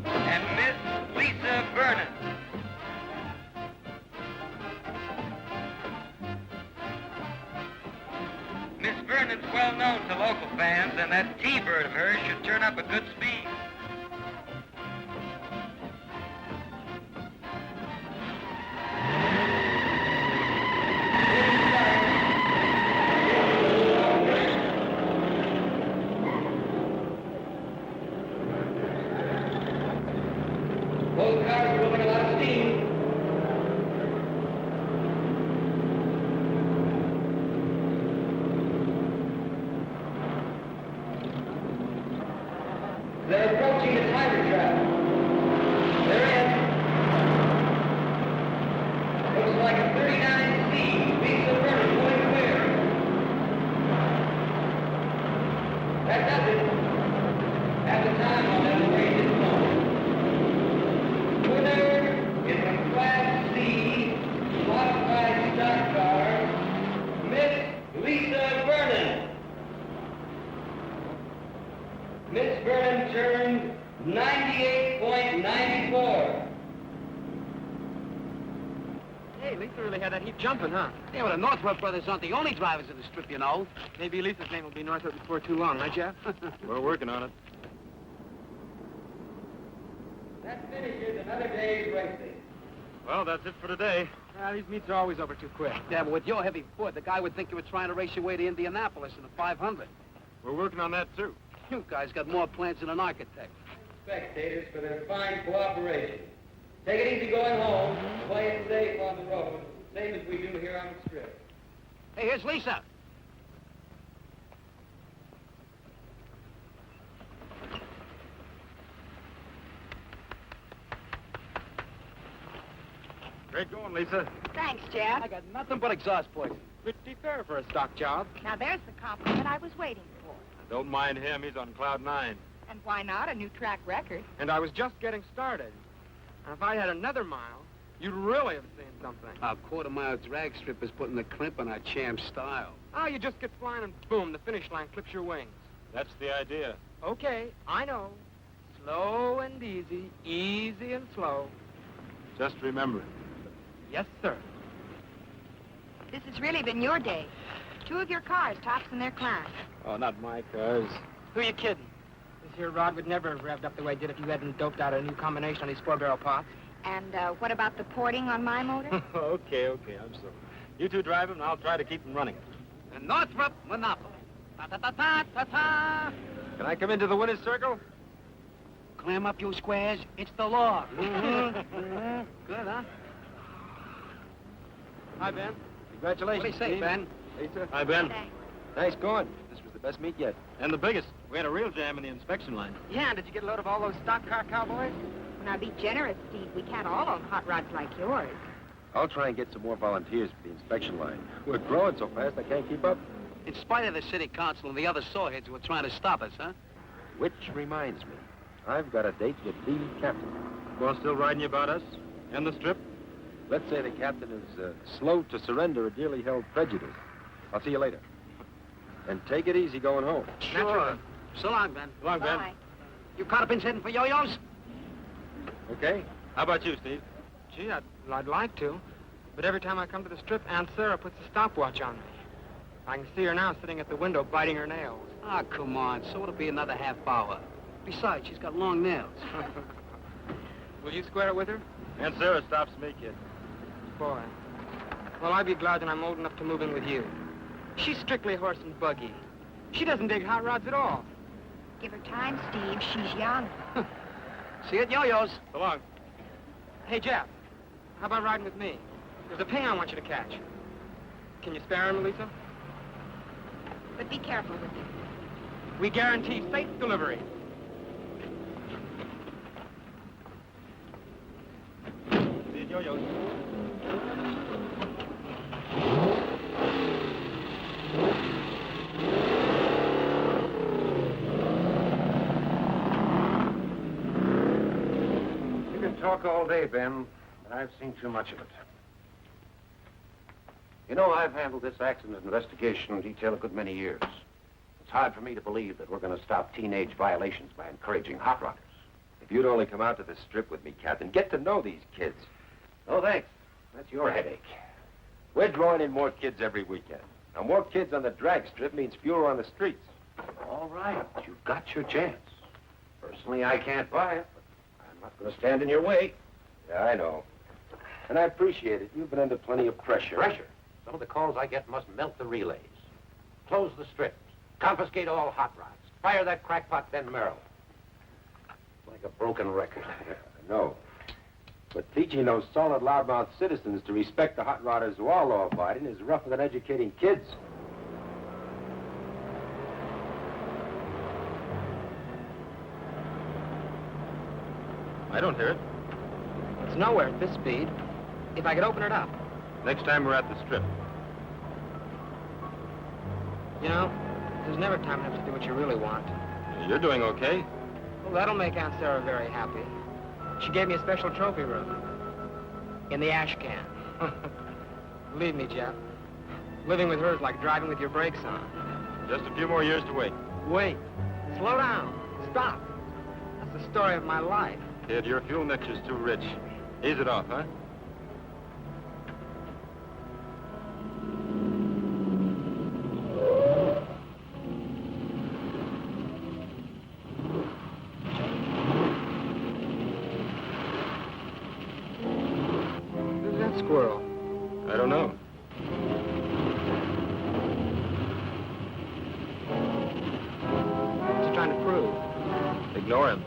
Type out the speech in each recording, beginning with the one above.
and Miss Lisa Vernon. Miss Vernon's well known to local fans, and that T-bird of hers should turn up a good speed. Both cars are moving a lot of steam. They're approaching the timer trap. They're in. Looks like a 39C. Lisa Vernon going clear. That does it. At the time on that race is known. Winner is a Class C modified stock car, Miss Lisa Vernon. Miss Vernon turned 98.94. Hey, Lisa really had that heap jumping, huh? Yeah, well, the Northrup brothers aren't the only drivers in the strip, you know. Maybe Lisa's name will be Northrup before too long, huh, Jeff? We're working on it. That finishes another day's racing. Well, that's it for today. These meets are always over too quick. Yeah, but with your heavy foot, the guy would think you were trying to race your way to Indianapolis in the 500. We're working on that, too. You guys got more plans than an architect. Spectators for their fine cooperation. Take it easy going home. Play it safe on the road, same as we do here on the strip. Hey, here's Lisa. Great going, Lisa. Thanks, Jeff. I got nothing but exhaust poison. Pretty fair for a stock job. Now, there's the compliment I was waiting for. Don't mind him. He's on cloud 9. And why not? A new track record. And I was just getting started. And if I had another mile, you'd really have seen something. Our quarter-mile drag strip is putting the crimp on our champ style. Oh, you just get flying and boom, the finish line clips your wings. That's the idea. Okay, I know. Slow and easy, easy and slow. Just remember it. Yes, sir. This has really been your day. 2 of your cars tops in their class. Oh, not my cars. Who you kidding? This here rod would never have revved up the way it did if you hadn't doped out a new combination on these 4-barrel pots. And what about the porting on my motor? okay, I'm sorry. You two drive him, and I'll try to keep him running. The Northrup Monopoly. Ta-ta-ta-ta-ta-ta. Can I come into the winner's circle? Clam up, you squares. It's the law. Good, huh? Hi, Ben. Congratulations, What do you say, Steve. Ben? Lisa. Hi, Ben. Thanks. Nice going. This was the best meet yet. And the biggest. We had a real jam in the inspection line. Yeah, and did you get a load of all those stock car cowboys? Now, be generous, Steve. We can't all own hot rods like yours. I'll try and get some more volunteers for the inspection line. We're growing so fast I can't keep up. In spite of the city council and the other sawheads who were trying to stop us, huh? Which reminds me, I've got a date with the captain. Well, still riding you about us? And the strip? Let's say the captain is slow to surrender a dearly held prejudice. I'll see you later. And take it easy going home. Sure. So long, Ben. So long, Ben. Bye. You caught heading for yo-yos? Okay? How about you, Steve? Gee, I'd like to. But every time I come to the strip, Aunt Sarah puts a stopwatch on me. I can see her now sitting at the window biting her nails. Ah, come on. So it'll be another half hour. Besides, she's got long nails. Will you square it with her? Aunt Sarah stops me, kid. Boy. Well, I'd be glad that I'm old enough to move in with you. She's strictly horse and buggy. She doesn't dig hot rods at all. Give her time, Steve. She's young. See you at yo-yos. So long. Hey, Jeff, how about riding with me? There's a ping I want you to catch. Can you spare him, Lisa? But be careful with it. We guarantee safe delivery. See you, yo-yos. You can talk all day, Ben, but I've seen too much of it. You know, I've handled this accident investigation detail a good many years. It's hard for me to believe that we're going to stop teenage violations by encouraging hot rodders. If you'd only come out to the strip with me, Captain, get to know these kids. No, thanks. That's your headache. We're drawing in more kids every weekend. Now, more kids on the drag strip means fewer on the streets. All right, you've got your chance. Personally, I can't buy it, but I'm not going to stand in your way. Yeah, I know. And I appreciate it. You've been under plenty of pressure. Pressure? Some of the calls I get must melt the relays. Close the strips. Confiscate all hot rods. Fire that crackpot Ben Merrill. Like a broken record. I know. But teaching those solid, loudmouth citizens to respect the hot rodders who are law-abiding is rougher than educating kids. I don't hear it. It's nowhere at this speed. If I could open it up. Next time we're at the strip. You know, there's never time enough to do what you really want. You're doing okay. Well, that'll make Aunt Sarah very happy. She gave me a special trophy room. In the ash can. Believe me, Jeff. Living with her is like driving with your brakes on. Just a few more years to wait. Wait. Slow down. Stop. That's the story of my life. Kid, your fuel mixture's too rich. Ease it off, huh? Who's that squirrel? I don't know. What's he trying to prove? Ignore him.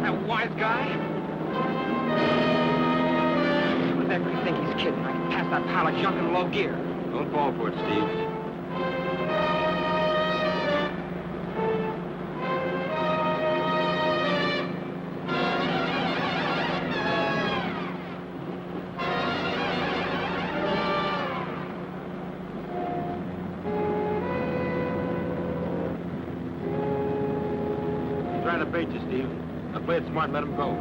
That wise guy? Who's ever think he's kidding? I can pass that pile of junk in low gear. Don't fall for it, Steve. Trying to bait you, Steve. Now play it smart and let him go.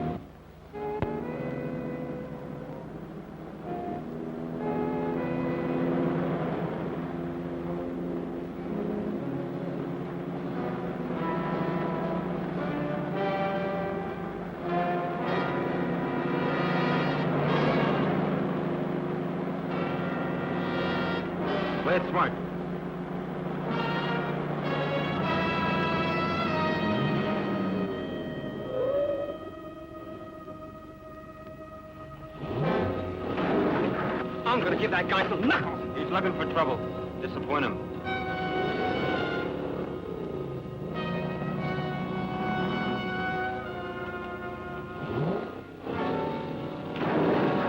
Play it smart. I'm gonna give that guy some knuckles. He's looking for trouble. Disappoint him.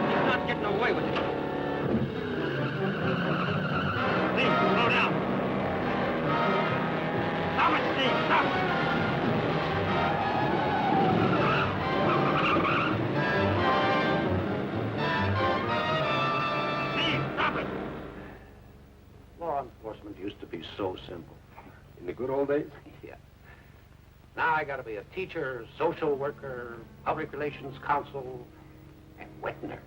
He's not getting away with it. Steve, slow down. Stop it, Steve, stop it. Steve, stop it. Law enforcement used to be so simple. In the good old days? Yeah. Now I gotta be a teacher, social worker, public relations counsel, and wet nurse.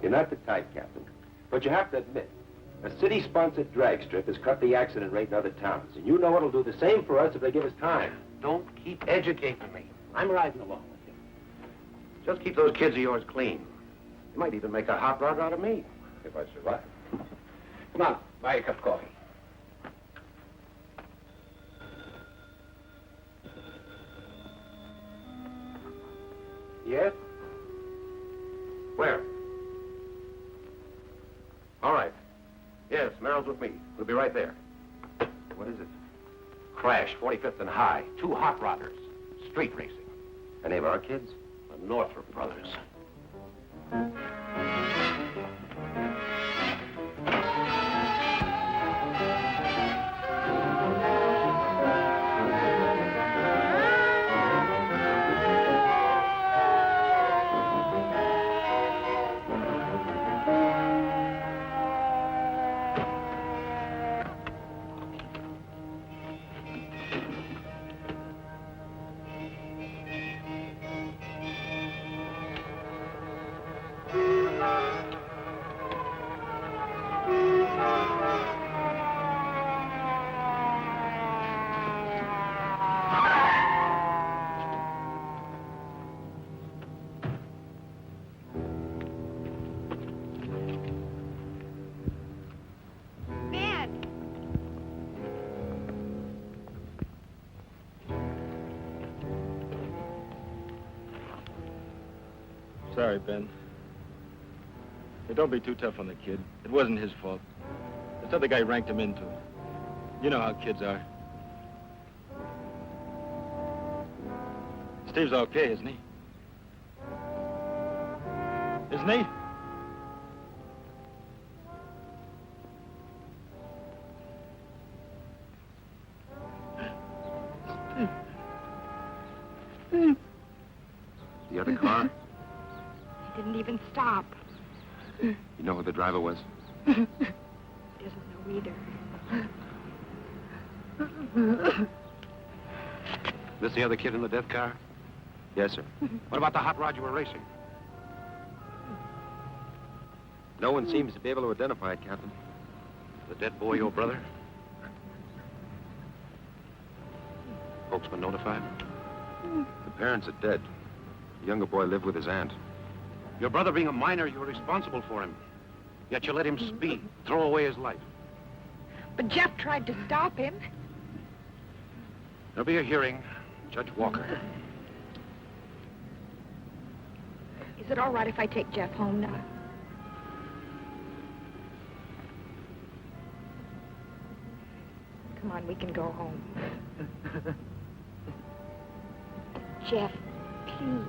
You're not the type, Captain. But you have to admit, a city-sponsored drag strip has cut the accident rate in other towns. And you know it'll do the same for us if they give us time. Don't keep educating me. I'm riding along with you. Just keep those kids of yours clean. You might even make a hot rod out of me. If I survive. Come on, buy a cup of coffee. Yes? Where? All right. Yes, Merrill's with me. We'll be right there. What is it? Crash, 45th and High. 2 hot rodders. Street racing. Any of our kids? The Northrup brothers. Sorry, Ben. Hey, don't be too tough on the kid. It wasn't his fault. This other guy ranked him into it. You know how kids are. Steve's okay, isn't he? Isn't he? The other car? He didn't even stop. You know who the driver was? He doesn't know either. This the other kid in the death car? Yes, sir. What about the hot rod you were racing? No one seems to be able to identify it, Captain. The dead boy your brother? Folks been notified? The parents are dead. The younger boy lived with his aunt. Your brother being a minor, you were responsible for him. Yet you let him speed, throw away his life. But Jeff tried to stop him. There'll be a hearing. Judge Walker. Is it all right if I take Jeff home now? Come on, we can go home. Jeff, please.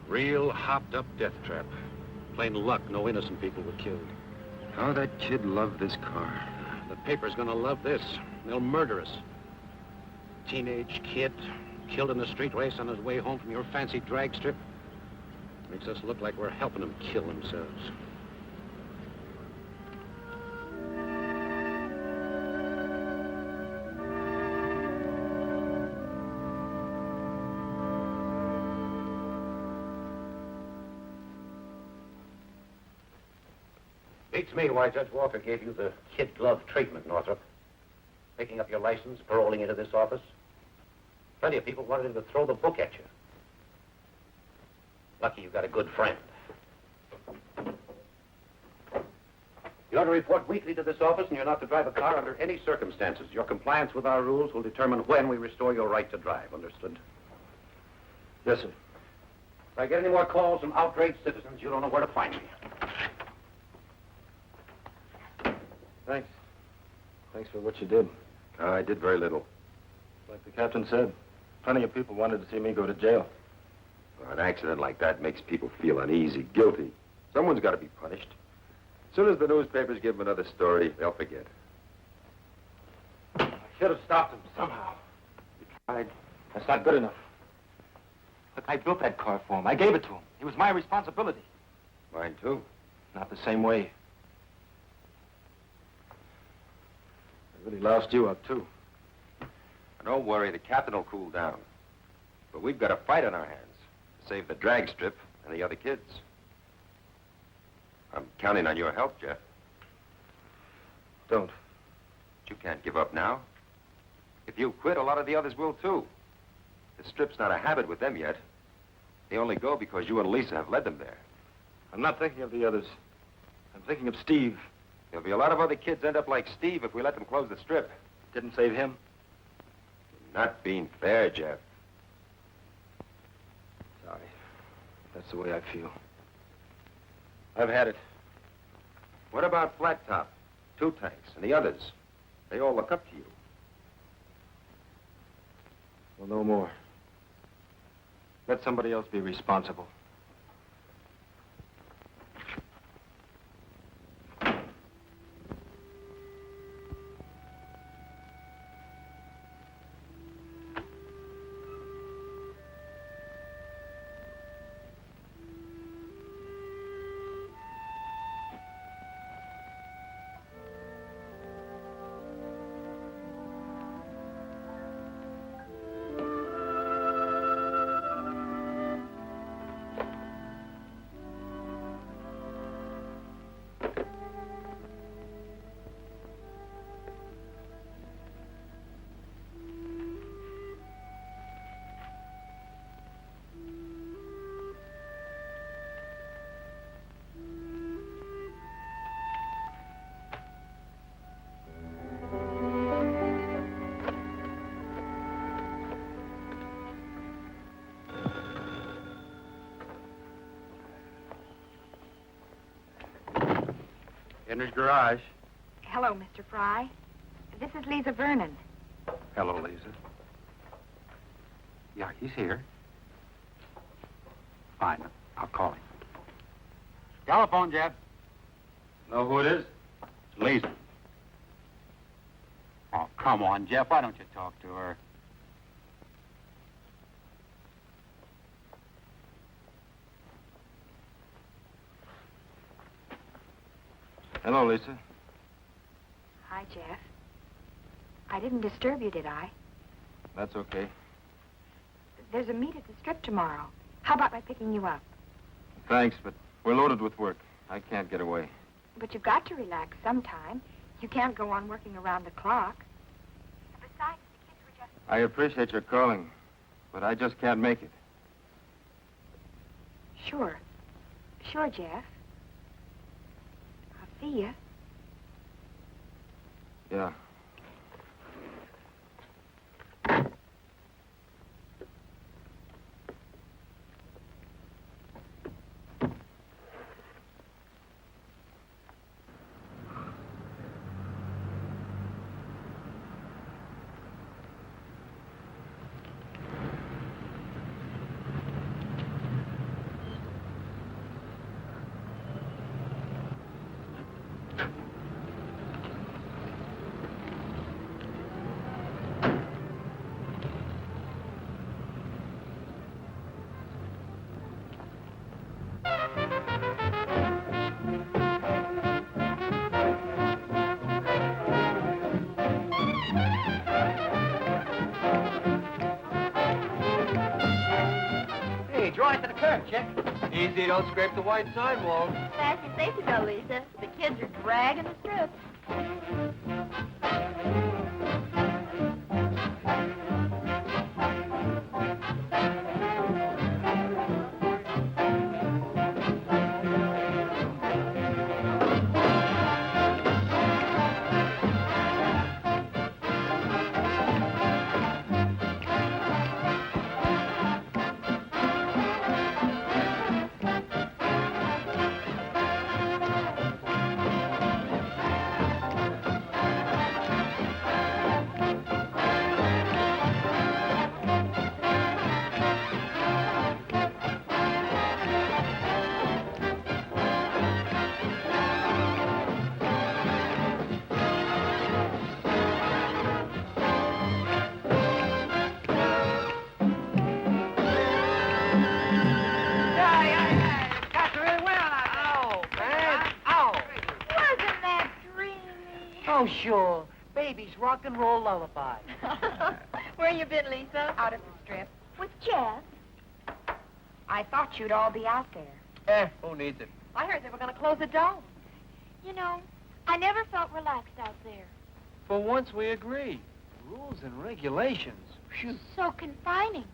Real hopped-up death trap. Plain luck, no innocent people were killed. How that kid loved this car. The paper's gonna love this. They'll murder us. Teenage kid, killed in a street race on his way home from your fancy drag strip. Makes us look like we're helping them kill themselves. Beats me why Judge Walker gave you the kid glove treatment, Northrup. Picking up your license, paroling into this office. Plenty of people wanted him to throw the book at you. Lucky you got a good friend. You're to report weekly to this office, and you're not to drive a car under any circumstances. Your compliance with our rules will determine when we restore your right to drive. Understood? Yes, sir. If I get any more calls from outraged citizens, you don't know where to find me. Thanks. Thanks for what you did. I did very little. Like the captain said, plenty of people wanted to see me go to jail. An accident like that makes people feel uneasy, guilty. Someone's got to be punished. As soon as the newspapers give them another story, they'll forget. I should have stopped him somehow. You tried. That's not good enough. Look, I built that car for him. I gave it to him. It was my responsibility. Mine, too. Not the same way. I really loused you up, too. Don't worry, the captain will cool down. But we've got a fight on our hands to save the drag strip and the other kids. I'm counting on your help, Jeff. Don't. But you can't give up now. If you quit, a lot of the others will, too. The strip's not a habit with them yet. They only go because you and Lisa have led them there. I'm not thinking of the others. I'm thinking of Steve. There'll be a lot of other kids end up like Steve if we let them close the strip. Didn't save him. Not being fair, Jeff. Sorry. That's the way I feel. I've had it. What about Flat Top, Two Tanks, and the others? They all look up to you. Well, no more. Let somebody else be responsible. Henry's garage. Hello, Mr. Fry. This is Lisa Vernon. Hello, Lisa. Yeah, he's here. Fine. I'll call him. Telephone, Jeff. Know who it is? It's Lisa. Oh, come on, Jeff. Why don't you talk to her? Hello, Lisa. Hi, Jeff. I didn't disturb you, did I? That's okay. There's a meet at the Strip tomorrow. How about my picking you up? Thanks, but we're loaded with work. I can't get away. But you've got to relax sometime. You can't go on working around the clock. Besides, the kids were just... I appreciate your calling, but I just can't make it. Sure. Sure, Jeff. I'll see you. Yeah. Draw into the curb, Chick. Easy, don't scrape the white sidewalk. As you say so, Lisa. The kids are dragging the strip. Oh, sure. Baby's rock and roll lullaby. Where you been, Lisa? Out at the Strip. With Jeff. I thought you'd all be out there. Who needs it? I heard they were going to close the dome. You know, I never felt relaxed out there. For once, we agree. Rules and regulations. Phew. So confining.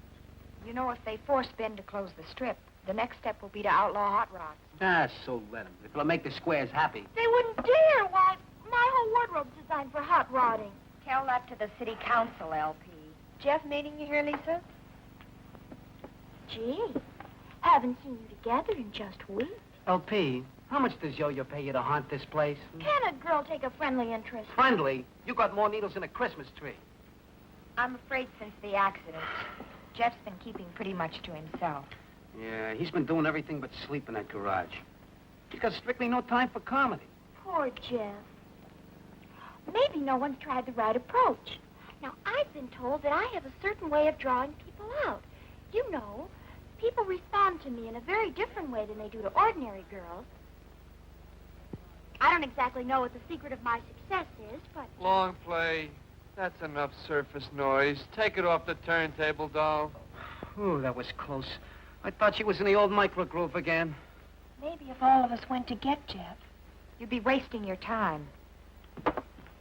You know, if they force Ben to close the Strip, the next step will be to outlaw hot rods. Ah, so let them. It'll make the squares happy. They wouldn't dare. Why, my whole wardrobe's designed for hot rodding. Tell that to the city council, LP. Jeff meeting you here, Lisa? Gee, haven't seen you together in just weeks. LP, how much does Yo-Yo pay you to haunt this place? Can a girl take a friendly interest? Friendly? You got more needles than a Christmas tree. I'm afraid since the accident, Jeff's been keeping pretty much to himself. Yeah, he's been doing everything but sleep in that garage. He's got strictly no time for comedy. Poor Jeff. Maybe no one's tried the right approach. Now, I've been told that I have a certain way of drawing people out. You know, people respond to me in a very different way than they do to ordinary girls. I don't exactly know what the secret of my success is, but... Long play. That's enough surface noise. Take it off the turntable, doll. Ooh, that was close. I thought she was in the old microgroove again. Maybe if all of us went to get Jeff, you'd be wasting your time.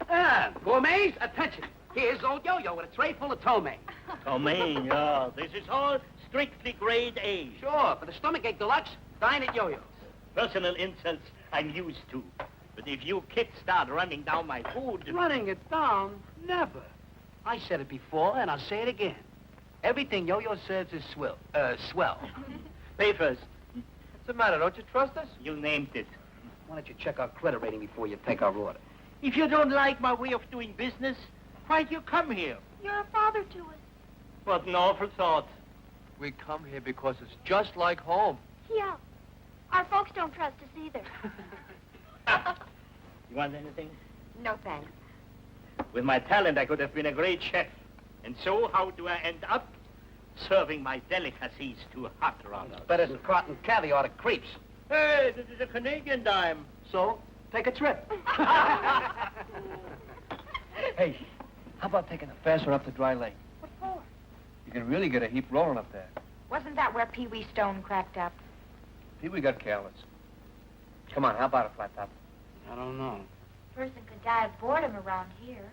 Ah, gourmets, attention. Here's old Yo-Yo with a tray full of ptomaine. Ptomaine, yeah. This is all strictly grade A. Sure, for the stomachache deluxe, dine at Yo-Yo's. Personal insults I'm used to. But if you kids start running down my food... Running it down? Never. I said it before, and I'll say it again. Everything Yo-Yo serves is swell. Pay first. What's the matter? Don't you trust us? You named it. Why don't you check our credit rating before you take our order? If you don't like my way of doing business, why'd you come here? You're a father to us. What an awful thought. We come here because it's just like home. Yeah. Our folks don't trust us either. You want anything? No, thanks. With my talent, I could have been a great chef. And so, how do I end up? Serving my delicacies to hot rods. It's better than cotton caviar to creeps. Hey, this is a Canadian dime. So, take a trip. Hey, how about taking a fast one up to Dry Lake? What for? You can really get a heap rolling up there. Wasn't that where Pee Wee Stone cracked up? Pee-wee got careless. Come on, how about a flat top? I don't know. Person could die of boredom around here.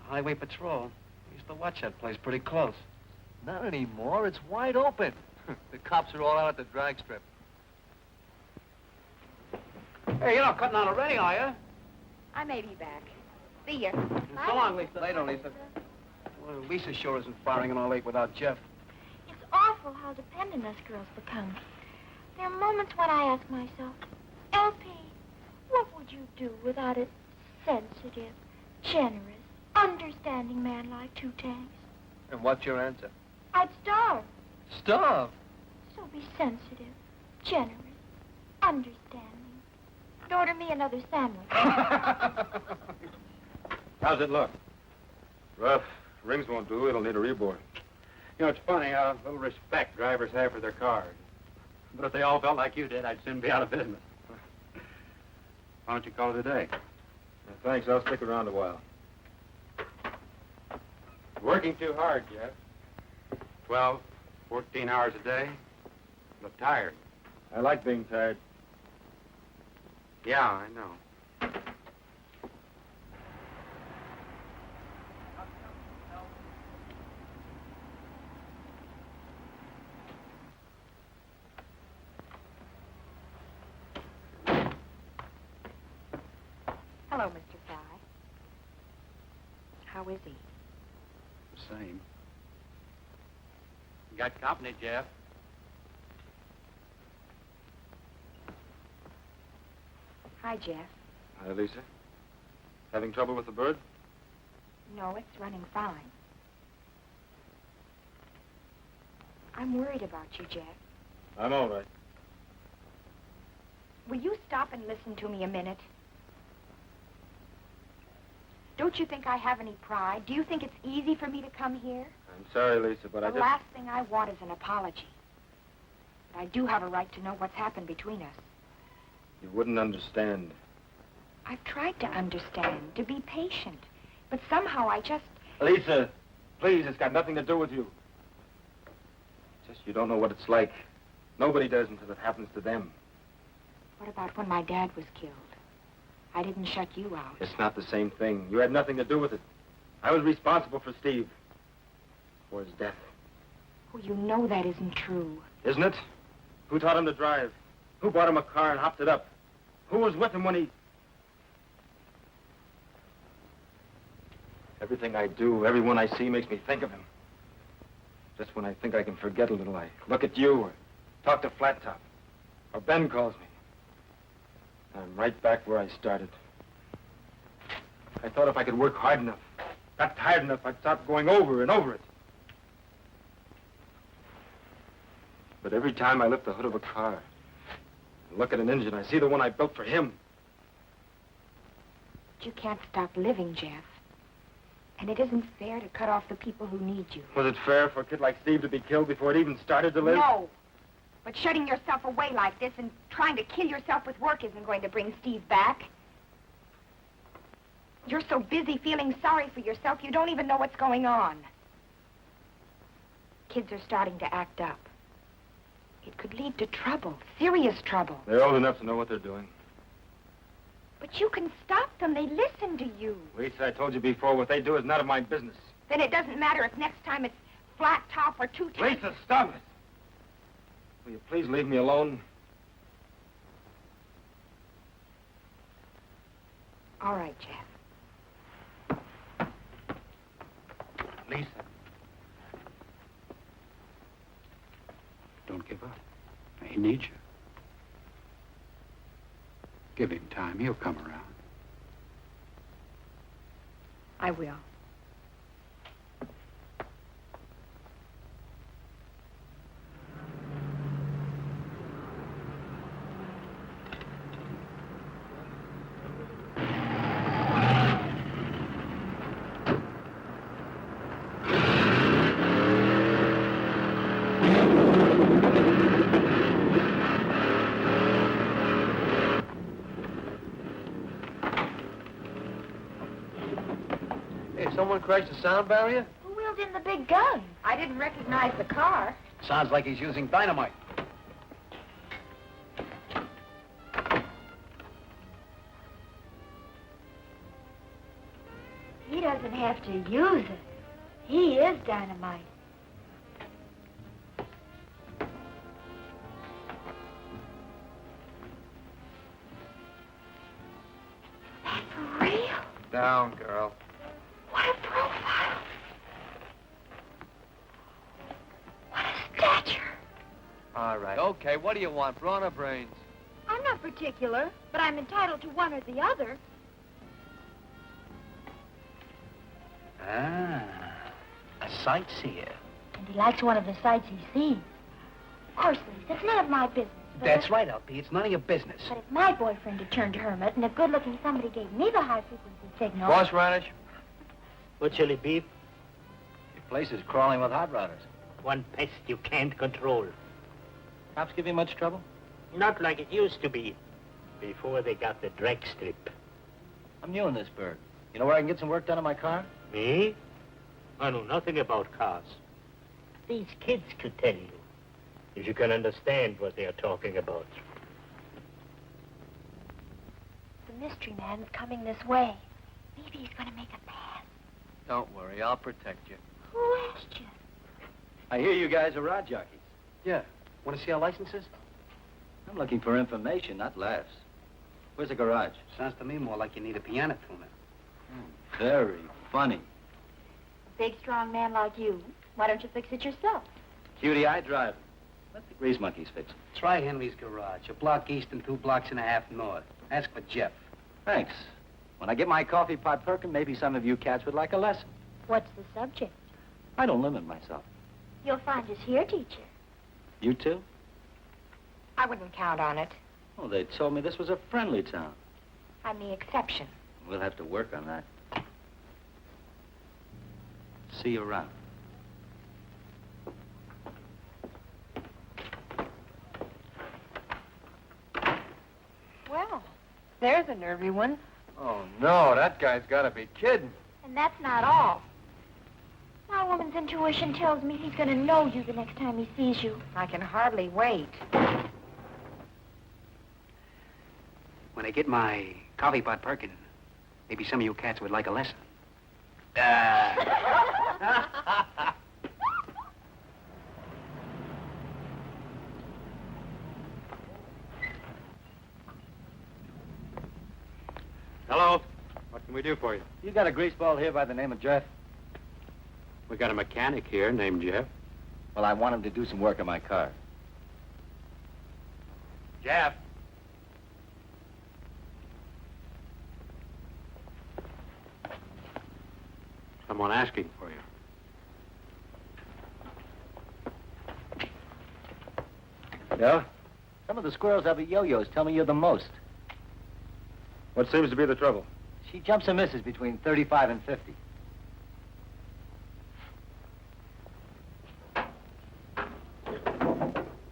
Highway Patrol. We used to watch that place pretty close. Not anymore. It's wide open. The cops are all out at the drag strip. Hey, you're not cutting out already, are you? I may be back. See ya. So long, Lisa. Later, Lisa. Well, Lisa sure isn't firing in our lake without Jeff. It's awful how dependent us girls become. There are moments when I ask myself, LP, what would you do without a sensitive, generous, understanding man like Two Tanks? And what's your answer? I'd starve. Starve. So be sensitive, generous, understanding. And order me another sandwich. How's it look? Rough. Rings won't do. It'll need a reboard. You know, it's funny how little respect drivers have for their cars. But if they all felt like you did, I'd soon be out of business. Why don't you call it a day? Thanks. I'll stick around a while. Working too hard, Jeff. 12, 14 hours a day. Look tired. I like being tired. Yeah, I know. Hello, Mr. Fry. How is he? Same. You got company, Jeff. Hi, Jeff. Hi, Lisa. Having trouble with the bird? No, it's running fine. I'm worried about you, Jeff. I'm all right. Will you stop and listen to me a minute? Don't you think I have any pride? Do you think it's easy for me to come here? I'm sorry, Lisa, but I The just... last thing I want is an apology. But I do have a right to know what's happened between us. You wouldn't understand. I've tried to understand, to be patient. But somehow I just... Lisa, please, it's got nothing to do with you. Just you don't know what it's like. Nobody does until it happens to them. What about when my dad was killed? I didn't shut you out. It's not the same thing. You had nothing to do with it. I was responsible for Steve. For his death. Oh, you know that isn't true. Isn't it? Who taught him to drive? Who bought him a car and hopped it up? Who was with him when he... Everything I do, everyone I see makes me think of him. Just when I think I can forget a little, I look at you or talk to Flat Top. Or Ben calls me. I'm right back where I started. I thought if I could work hard enough, got tired enough, I'd stop going over and over it. But every time I lift the hood of a car and look at an engine, I see the one I built for him. But you can't stop living, Jeff. And it isn't fair to cut off the people who need you. Was it fair for a kid like Steve to be killed before it even started to live? No. But shutting yourself away like this and trying to kill yourself with work isn't going to bring Steve back. You're so busy feeling sorry for yourself, you don't even know what's going on. Kids are starting to act up. It could lead to trouble, serious trouble. They're old enough to know what they're doing. But you can stop them. They listen to you. Lisa, I told you before, what they do is none of my business. Then it doesn't matter if next time it's Flat Top or Two Tanks. Lisa, stop it! Will you please leave me alone? All right, Jeff. Lisa. Don't give up. I need you. Give him time. He'll come around. I will. Hey, someone crashed the sound barrier? Who wheeled in the big gun? I didn't recognize the car. Sounds like he's using dynamite. He doesn't have to use it. He is dynamite. That's for real. Down, girl. What a profile. What a stature. All right. Okay, what do you want, brawn or brains? I'm not particular, but I'm entitled to one or the other. Ah, a sightseer. And he likes one of the sights he sees. Of course, Lise, it's none of my business. But That's right, LP. It's none of your business. But if my boyfriend had turned hermit and a good-looking somebody gave me the high-frequency signal... Horseradish? What shall it be? Your place is crawling with hot rodders. One pest you can't control. Cops give you much trouble? Not like it used to be, before they got the drag strip. I'm new in this burg. You know where I can get some work done on my car? Me? I know nothing about cars. These kids could tell you, if you can understand what they are talking about. The mystery man's coming this way. Maybe he's going to make a pass. Don't worry, I'll protect you. Who asked you? I hear you guys are rod jockeys. Yeah. Want to see our licenses? I'm looking for information, not laughs. Where's the garage? Sounds to me more like you need a piano tuner. Very funny. A big, strong man like you. Why don't you fix it yourself? Cutie, I drive. Let the grease monkeys fix it. Try Henry's garage, a block east and 2 blocks and a half north. Ask for Jeff. Thanks. When I get my coffee pot perking, maybe some of you cats would like a lesson. What's the subject? I don't limit myself. You'll find us here, teacher. You too? I wouldn't count on it. Oh, they told me this was a friendly town. I'm the exception. We'll have to work on that. See you around. Well, there's a nervy one. Oh, no, that guy's got to be kidding. And that's not all. My woman's intuition tells me he's going to know you the next time he sees you. I can hardly wait. When I get my coffee pot perking, maybe some of you cats would like a lesson. Hello. What can we do for you? You got a greaseball here by the name of Jeff? We got a mechanic here named Jeff. Well, I want him to do some work on my car. Jeff. Someone asking for you. Yeah? Some of the squirrels have yo-yos tell me you're the most. What seems to be the trouble? She jumps and misses between 35 and 50.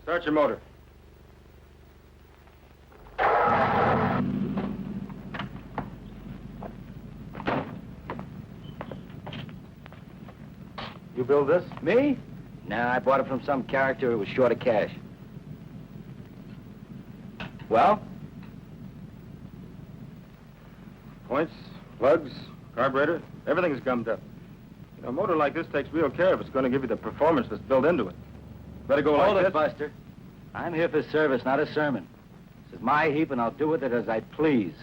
Start your motor. You build this? Me? Nah, I bought it from some character who was short of cash. Well? Points, plugs, carburetor, everything's gummed up. You know, a motor like this takes real care if it's going to give you the performance that's built into it. Better go Hold like it, this. Buster. I'm here for service, not a sermon. This is my heap, and I'll do with it as I please.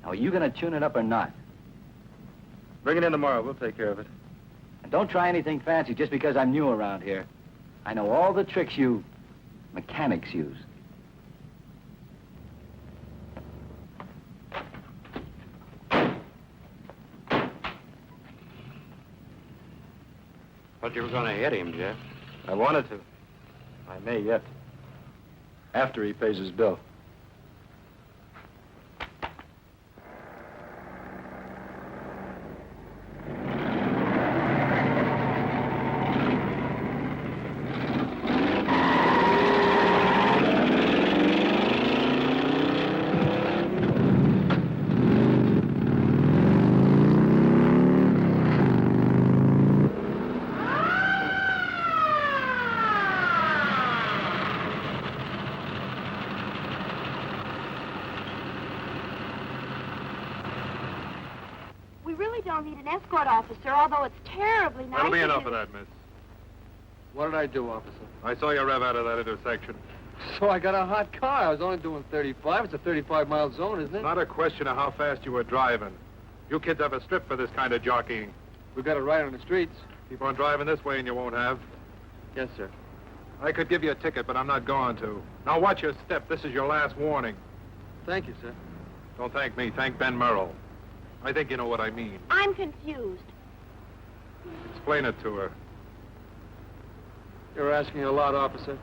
Now, are you going to tune it up or not? Bring it in tomorrow. We'll take care of it. And don't try anything fancy just because I'm new around here. I know all the tricks you mechanics use. Thought you were going to hit him, Jeff. I wanted to. I may yet. After he pays his bill. don't need an escort officer, although it's terribly nice. That'll be of enough you. of that, miss. What did I do, officer? I saw you rev out of that intersection. So I got a hot car. I was only doing 35. It's a 35-mile zone, isn't it? Not a question of how fast you were driving. You kids have a strip for this kind of jockeying. We got it right on the streets. Keep on driving this way and you won't have. Yes, sir. I could give you a ticket, but I'm not going to. Now watch your step. This is your last warning. Thank you, sir. Don't thank me. Thank Ben Merrill. I think you know what I mean. I'm confused. Explain it to her. You're asking a lot, officer.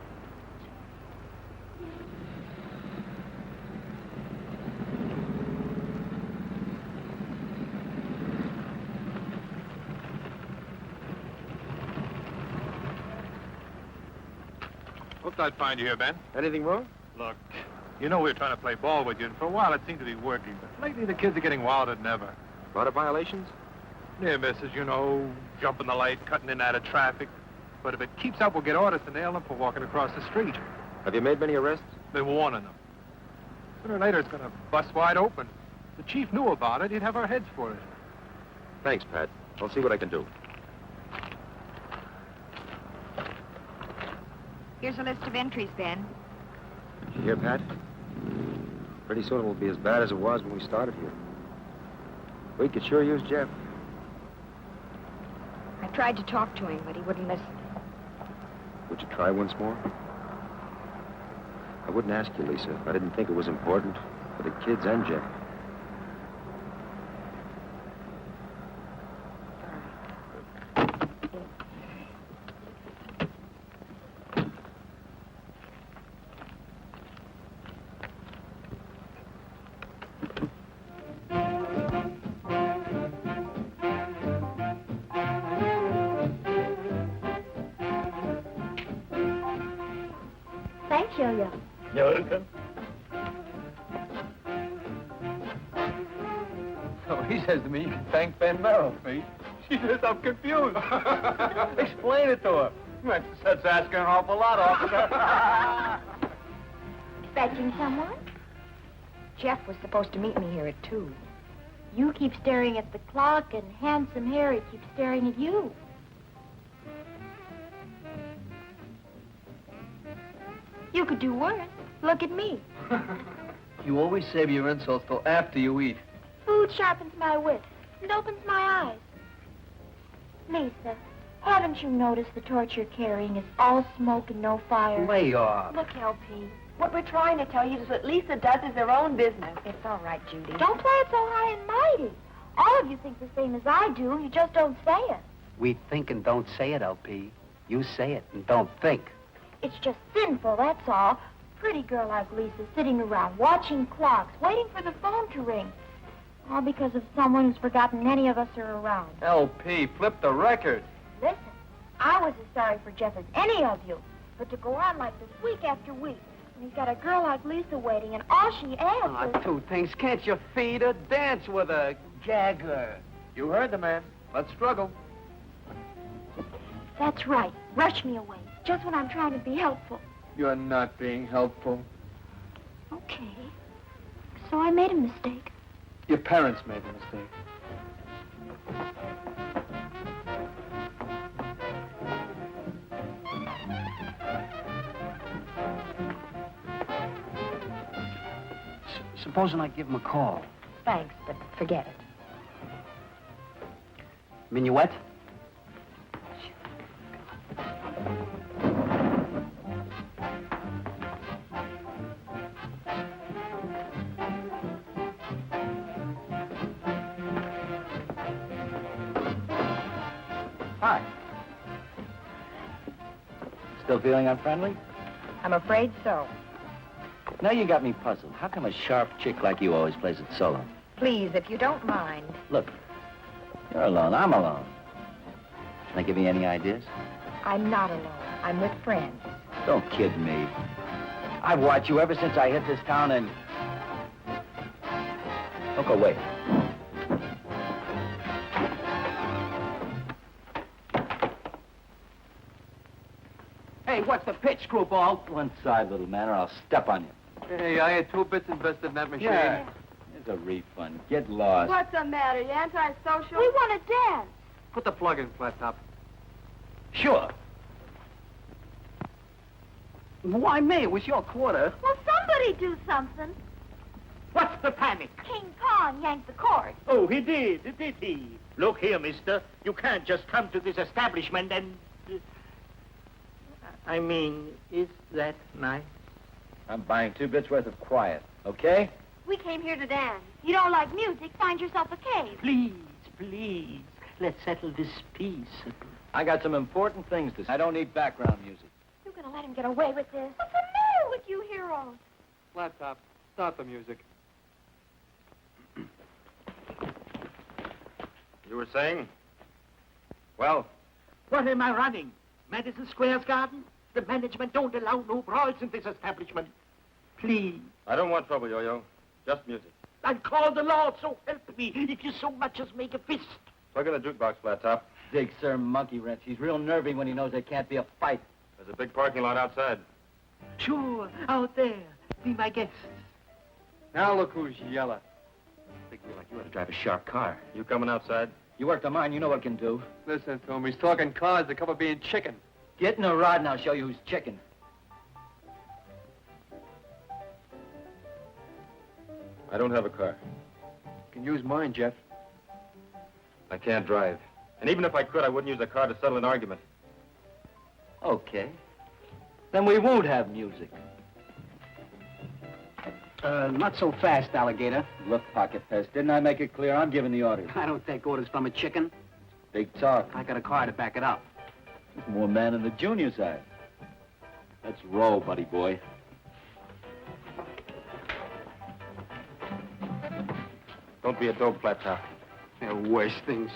Hoped I'd find you here, Ben. Anything wrong? Look, you know we were trying to play ball with you, and for a while it seemed to be working. But lately the kids are getting wilder than ever. A lot of violations? Near misses, you know, jumping the light, cutting in and out of traffic. But if it keeps up, we'll get orders to nail them for walking across the street. Have you made many arrests? Been warning them. Sooner or later, it's going to bust wide open. If the chief knew about it, he'd have our heads for it. Thanks, Pat. I'll see what I can do. Here's a list of entries, Ben. Did you hear, Pat? Pretty soon it will be as bad as it was when we started here. We could sure use Jeff. I tried to talk to him, but he wouldn't listen. Would you try once more? I wouldn't ask you, Lisa. I didn't think it was important for the kids and Jeff. Thank you. You're welcome. So he says to me, you can thank Ben Merrill, Pete. She says, I'm confused. Explain it to her. That's asking an awful lot, officer. Expecting someone? Jeff was supposed to meet me here at 2. You keep staring at the clock, and Handsome Harry keeps staring at you. You could do worse. Look at me. You always save your insults till after you eat. Food sharpens my wits and opens my eyes. Lisa, haven't you noticed the torch you're carrying is all smoke and no fire? Lay off. Look, LP. What we're trying to tell you is what Lisa does is her own business. It's all right, Judy. Don't play it so high and mighty. All of you think the same as I do. You just don't say it. We think and don't say it, LP. You say it and don't think. It's just sinful, that's all. Pretty girl like Lisa sitting around watching clocks, waiting for the phone to ring. All because of someone who's forgotten any of us are around. LP, flip the record. Listen, I was as sorry for Jeff as any of you. But to go on like this week after week, and he's got a girl like Lisa waiting, and all she asks is... Two things. Can't you feed her? Dance with her. Jag her. You heard the man. Let's struggle. That's right. Rush me away. Just when I'm trying to be helpful. You're not being helpful. Okay. So I made a mistake. Your parents made a mistake. Supposing I give him a call. Thanks, but forget it. Minuet? Hi. Still feeling unfriendly? I'm afraid so. Now you got me puzzled. How come a sharp chick like you always plays it solo? Please, if you don't mind. Look, you're alone. I'm alone. Can I give you any ideas? I'm not alone. I'm with friends. Don't kid me. I've watched you ever since I hit this town and... Don't go away. Hey, what's the pitch, screwball? One side, little man, or I'll step on you. Hey, I had 2 bits invested in that machine. Yeah. Here's a refund. Get lost. What's the matter? You antisocial? We want to dance. Put the plug in, Flat Top. Sure. Why me? It was your quarter. Well, somebody do something. What's the panic? King Kong yanked the cord. Oh, he did he? Look here, mister. You can't just come to this establishment and... I mean, is that nice? I'm buying 2 bits worth of quiet, okay? We came here to dance. You don't like music, find yourself a cave. Please. Let's settle this peaceably. I got some important things to say. I don't need background music. You're going to let him get away with this? What's the matter with you heroes? Flat Top, start the music. You were saying? Well, What am I running? Madison Square's garden? The management don't allow no brawls in this establishment. Please. I don't want trouble, Yo-Yo. Just music. I'll call the law, so help me, if you so much as make a fist. Plug in the jukebox, Flat Top. Big Sir Monkey Wrench. He's real nervy when he knows there can't be a fight. There's a big parking lot outside. Sure, out there. Be my guest. Now look who's yelling. Big boy like you ought to drive a sharp car. You coming outside? You work the mine, you know what it can do. Listen to him. He's talking cars. The cover being chicken. Get in the rod and I'll show you who's chicken. I don't have a car. You can use mine, Jeff. I can't drive. And even if I could, I wouldn't use a car to settle an argument. Okay. Then we won't have music. Not so fast, alligator. Look, Pocket Pest, didn't I make it clear I'm giving the orders? I don't take orders from a chicken. Big talk. I got a car to back it up. There's more man in the junior side. Let's roll, buddy boy. Don't be a dope, Flat Top. They're worse things.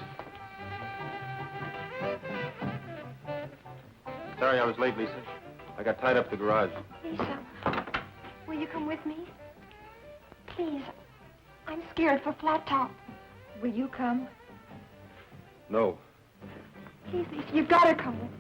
Sorry I was late, Lisa. I got tied up at the garage. Lisa, will you come with me? Please, I'm scared for Flat Top. Will you come? No. Please, Lisa, you've got to come with me.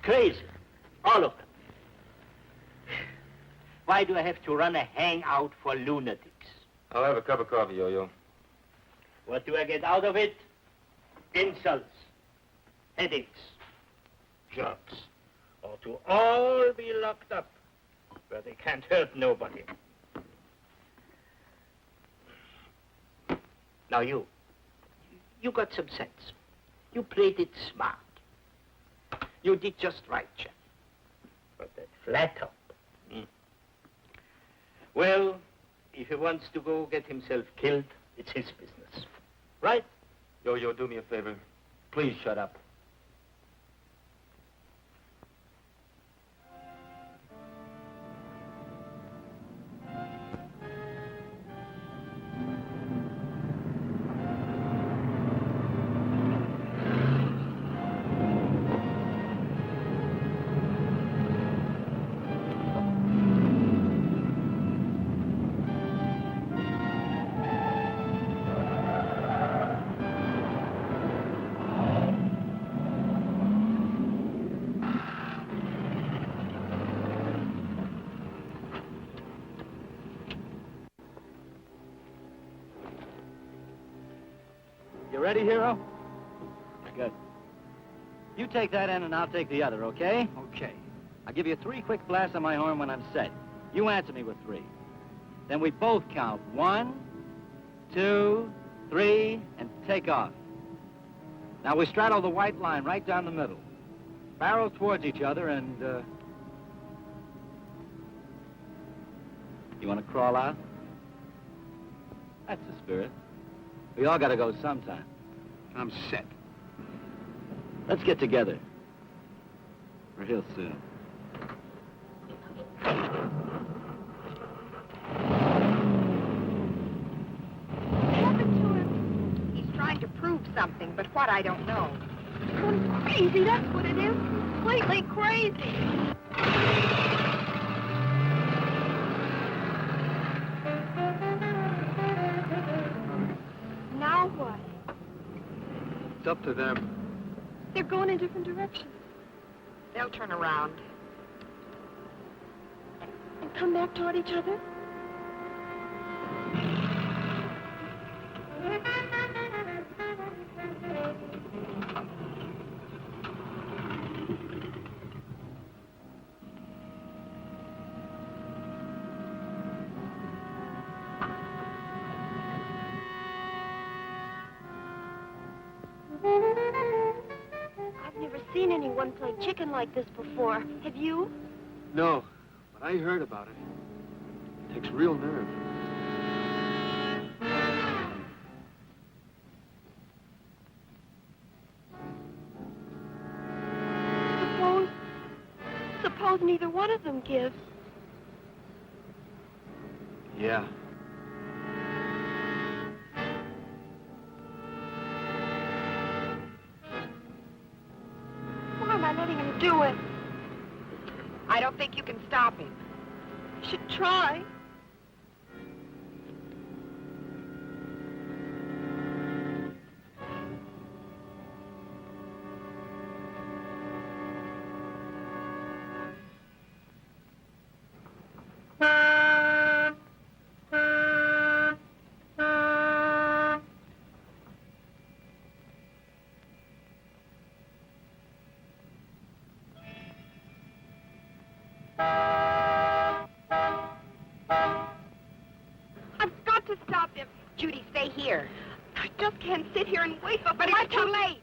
Crazy. All of them. Why do I have to run a hangout for lunatics? I'll have a cup of coffee, Yo-Yo. What do I get out of it? Insults, headaches, jerks. Or to all be locked up where they can't hurt nobody. Now you got some sense. You played it smart. You did just right, Jeff. But that Flat Top. Well, if he wants to go get himself killed, it's his business. Right? Yo-Yo, do me a favor. Please shut up. You ready, hero? Good. You take that end and I'll take the other, okay? Okay. I'll give you 3 quick blasts on my horn when I'm set. You answer me with 3. Then we both count 1, 2, 3, and take off. Now we straddle the white line right down the middle. Barrel towards each other and, You want to crawl out? That's the spirit. We all got to go sometime. I'm set. Let's get together. Or he'll soon. He's trying to prove something, but what I don't know. I'm crazy, that's what it is. Completely crazy. Now what? It's up to them. They're going in different directions. They'll turn around. And come back toward each other? I've never seen anyone play chicken like this before. Have you? No, but I heard about it. It takes real nerve. Suppose neither one of them gives. Yeah. Why am I letting him do it? I don't think you can stop him. You should try. I've got to stop him. Judy, stay here. I just can't sit here and wait for... But it's too late.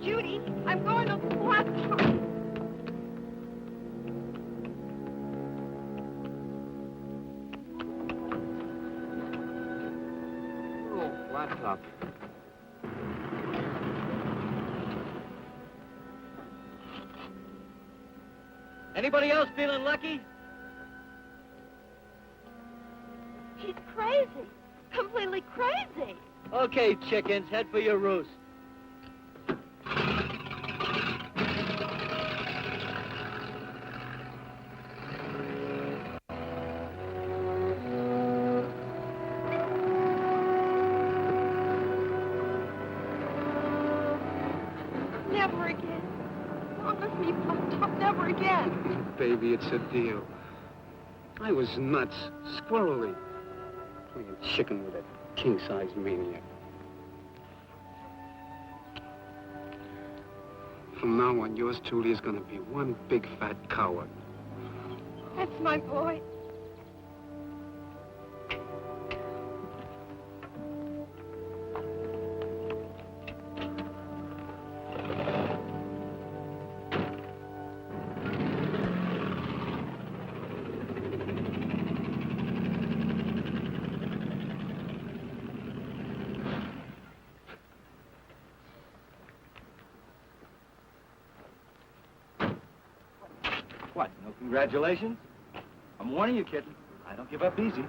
Judy, I'm going to flat top. Oh, flat top. Anybody else feeling lucky? He's crazy. Completely crazy. Okay, chickens, head for your roost. Never again. Promise me, flat top, never again. Baby, it's a deal. I was nuts, squirrely, playing chicken with a king-size maniac. From now on, yours truly is going to be one big fat coward. That's my boy. Congratulations. I'm warning you, kitten. I don't give up easy.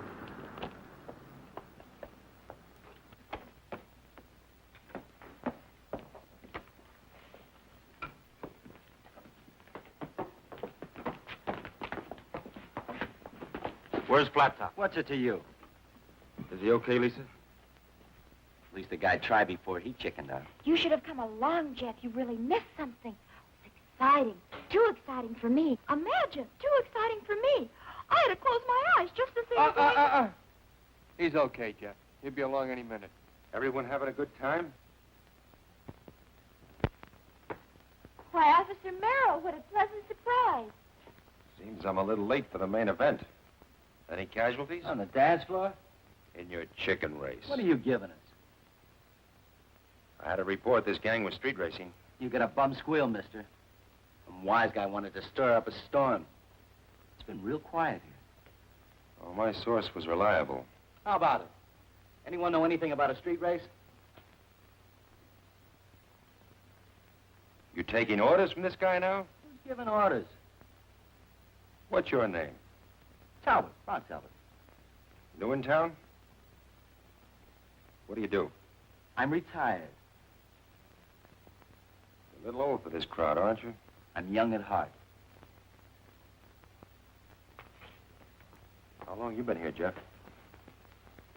Where's Flat Top? What's it to you? Is he okay, Lisa? At least the guy tried before he chickened out. You should have come along, Jeff. You really missed something. It's exciting. Too exciting for me. Imagine, too exciting for me. I had to close my eyes just to see him going... He's okay, Jeff. He'll be along any minute. Everyone having a good time? Why, Officer Merrill, what a pleasant surprise. Seems I'm a little late for the main event. Any casualties? On the dance floor? In your chicken race. What are you giving us? I had a report this gang was street racing. You get a bum squeal, mister. Some wise guy wanted to stir up a storm. It's been real quiet here. Oh, my source was reliable. How about it? Anyone know anything about a street race? You taking orders from this guy now? Who's giving orders? What's your name? Talbott, Bronc Talbott. New in town? What do you do? I'm retired. You're a little old for this crowd, aren't you? I'm young at heart. How long you been here, Jeff?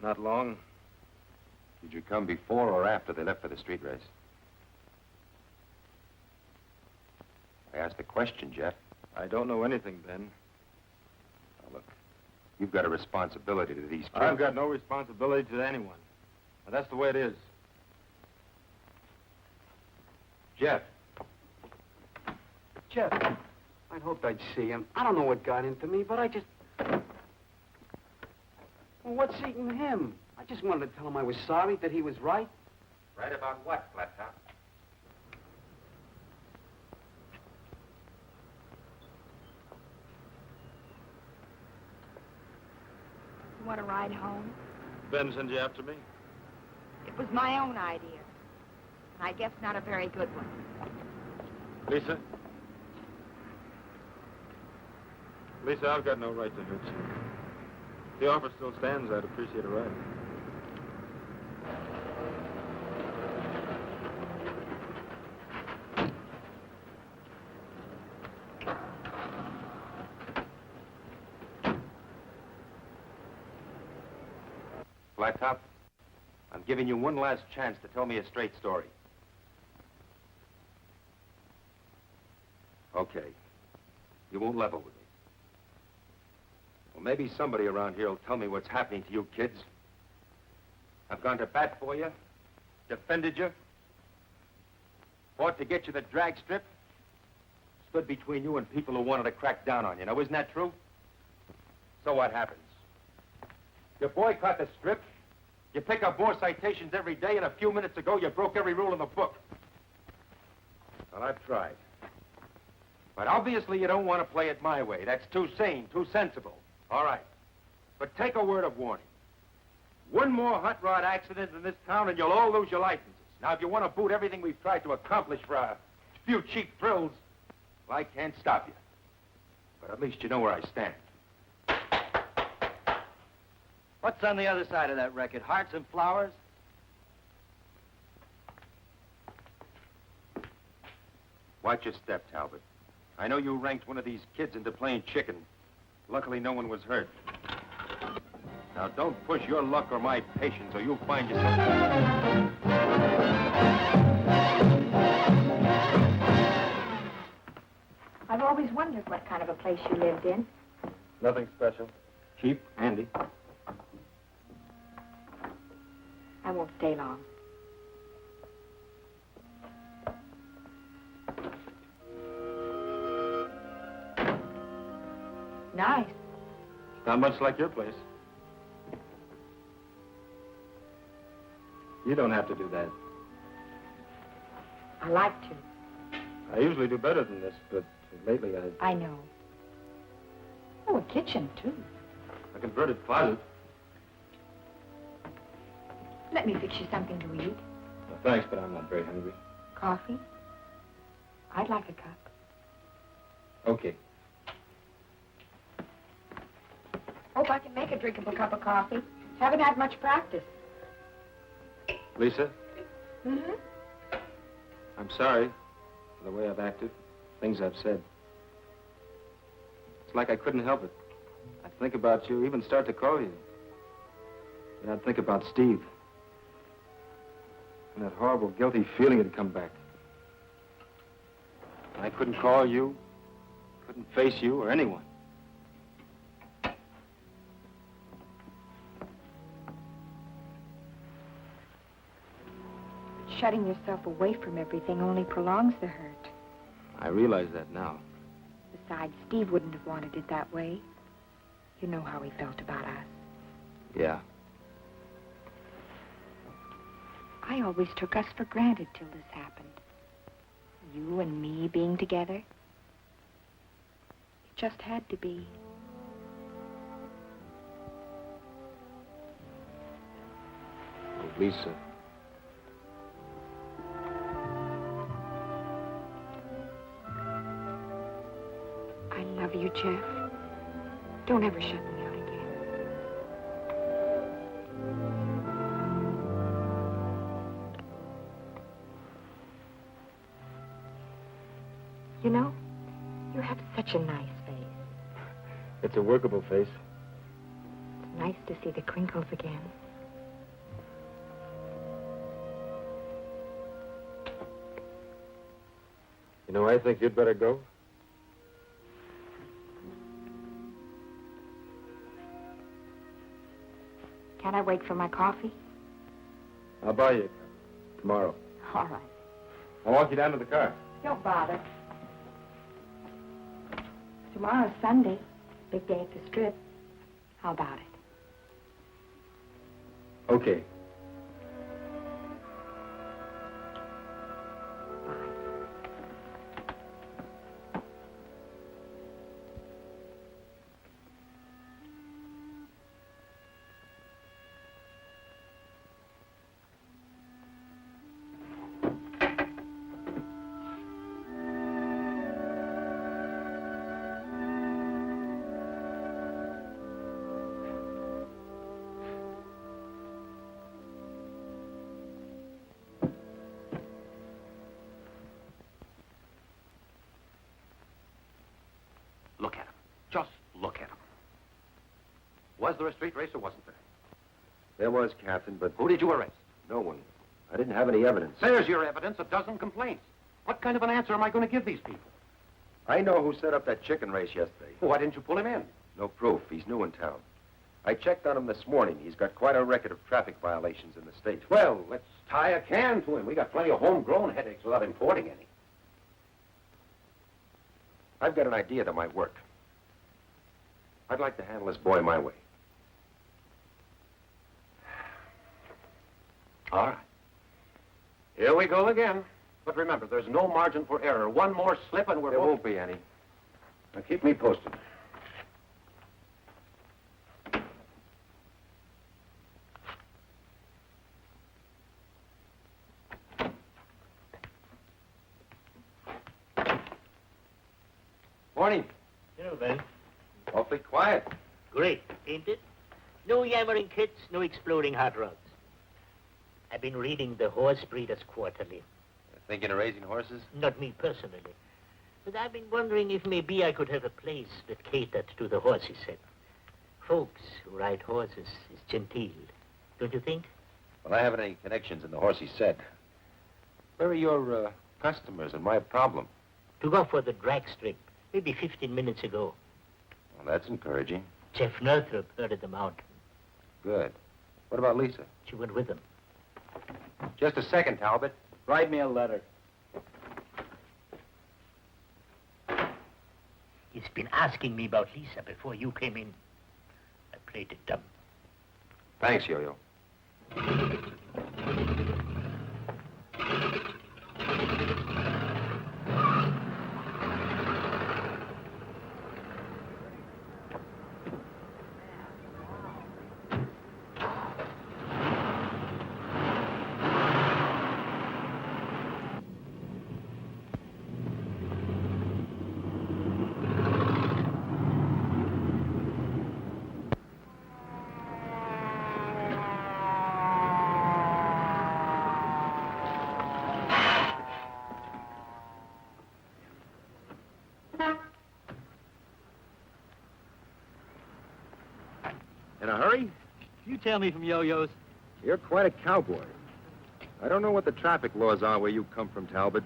Not long. Did you come before or after they left for the street race? I asked a question, Jeff. I don't know anything, Ben. Now, look, you've got a responsibility to these kids. I've got no responsibility to anyone. Now, that's the way it is. Jeff. Jeff, I'd hoped I'd see him. I don't know what got into me, but I just... Well, what's eating him? I just wanted to tell him I was sorry, that he was right. Right about what, Flat Top? You want to ride home? Ben sent you after me? It was my own idea. And I guess not a very good one. Lisa? Lisa, I've got no right to hurt you. If the offer still stands, I'd appreciate a ride. Flat Top, I'm giving you one last chance to tell me a straight story. Okay. You won't level with me. Well, maybe somebody around here will tell me what's happening to you kids. I've gone to bat for you, defended you, fought to get you the drag strip, stood between you and people who wanted to crack down on you. Now, isn't that true? So what happens? You boycott the strip, you pick up more citations every day, and a few minutes ago you broke every rule in the book. Well, I've tried. But obviously you don't want to play it my way. That's too sane, too sensible. All right. But take a word of warning. One more hot rod accident in this town and you'll all lose your licenses. Now, if you want to boot everything we've tried to accomplish for a few cheap thrills, well, I can't stop you. But at least you know where I stand. What's on the other side of that record? Hearts and flowers? Watch your step, Talbot. I know you ranked one of these kids into playing chicken. Luckily, no one was hurt. Now, don't push your luck or my patience, or you'll find yourself... I've always wondered what kind of a place you lived in. Nothing special. Cheap, handy. I won't stay long. Nice. Not much like your place. You don't have to do that. I like to. I usually do better than this, but lately I know. Oh, a kitchen, too. a converted closet. Let me fix you something to eat. Well, thanks, but I'm not very hungry. Coffee? I'd like a cup. Okay. Hope I can make a drinkable cup of coffee. Haven't had much practice. Lisa, Mm-hmm. I'm sorry for the way I've acted, things I've said. It's like I couldn't help it. I'd think about you, even start to call you. And I'd think about Steve. And that horrible, guilty feeling had come back. I couldn't call you, couldn't face you or anyone. Shutting yourself away from everything only prolongs the hurt. I realize that now. Besides, Steve wouldn't have wanted it that way. You know how he felt about us. Yeah. I always took us for granted till this happened. You and me being together. It just had to be. Oh, Lisa. I love you, Jeff. Don't ever shut me out again. You know, you have such a nice face. It's a workable face. It's nice to see the crinkles again. You know, I think you'd better go. Can I wait for my coffee? I'll buy you a cup tomorrow. All right. I'll walk you down to the car. Don't bother. Tomorrow's Sunday. Big day at the Strip. How about it? Okay. Look at him. Just look at him. Was there a street race or wasn't there? There was, Captain, but Who did you arrest? no one. I didn't have any evidence. There's your evidence, a dozen complaints. What kind of an answer am I going to give these people? I know who set up that chicken race yesterday. Why didn't you pull him in? No proof. He's new in town. I checked on him this morning. He's got quite a record of traffic violations in the state. Well, let's tie a can to him. We got plenty of homegrown headaches without importing any. I've got an idea that might work. I'd like to handle this boy my way. All right. Here we go again. But remember, there's no margin for error. One more slip and we're There both... won't be any. Now, keep me posted. Morning. Hello, Ben. Awfully quiet. Great, ain't it? No yammering kids, no exploding hot rods. I've been reading the Horse Breeders Quarterly. Thinking of raising horses? Not me personally. But I've been wondering if maybe I could have a place that catered to the horsey set. Folks who ride horses is genteel, don't you think? Well, I haven't any connections in the horsey set. Where are your customers and my problem? To go for the drag strip, maybe 15 minutes ago. Well, that's encouraging. Jeff Northrup herded them out. Good. What about Lisa? She went with them. Just a second, Talbot. Write me a letter. He's been asking me about Lisa before you came in. I played it dumb. Thanks, Yo-Yo. In a hurry? You tell me from yo-yos. You're quite a cowboy. I don't know what the traffic laws are where you come from, Talbot,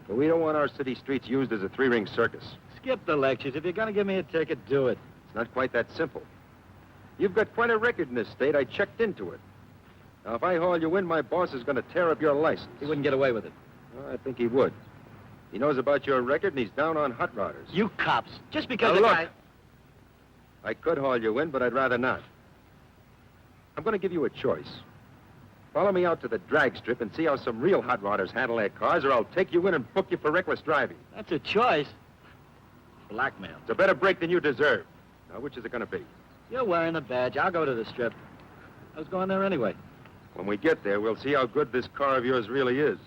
but we don't want our city streets used as a three-ring circus. Skip the lectures. If you're going to give me a ticket, do it. It's not quite that simple. You've got quite a record in this state. I checked into it. Now, if I haul you in, my boss is going to tear up your license. He wouldn't get away with it. Well, I think he would. He knows about your record, and he's down on hot rodders. You cops. Just because Now, the look, guy... I could haul you in, but I'd rather not. I'm going to give you a choice. Follow me out to the drag strip and see how some real hot rodders handle their cars, or I'll take you in and book you for reckless driving. That's a choice. Blackmail. It's a better break than you deserve. Now, which is it going to be? You're wearing the badge. I'll go to the strip. I was going there anyway. When we get there, we'll see how good this car of yours really is.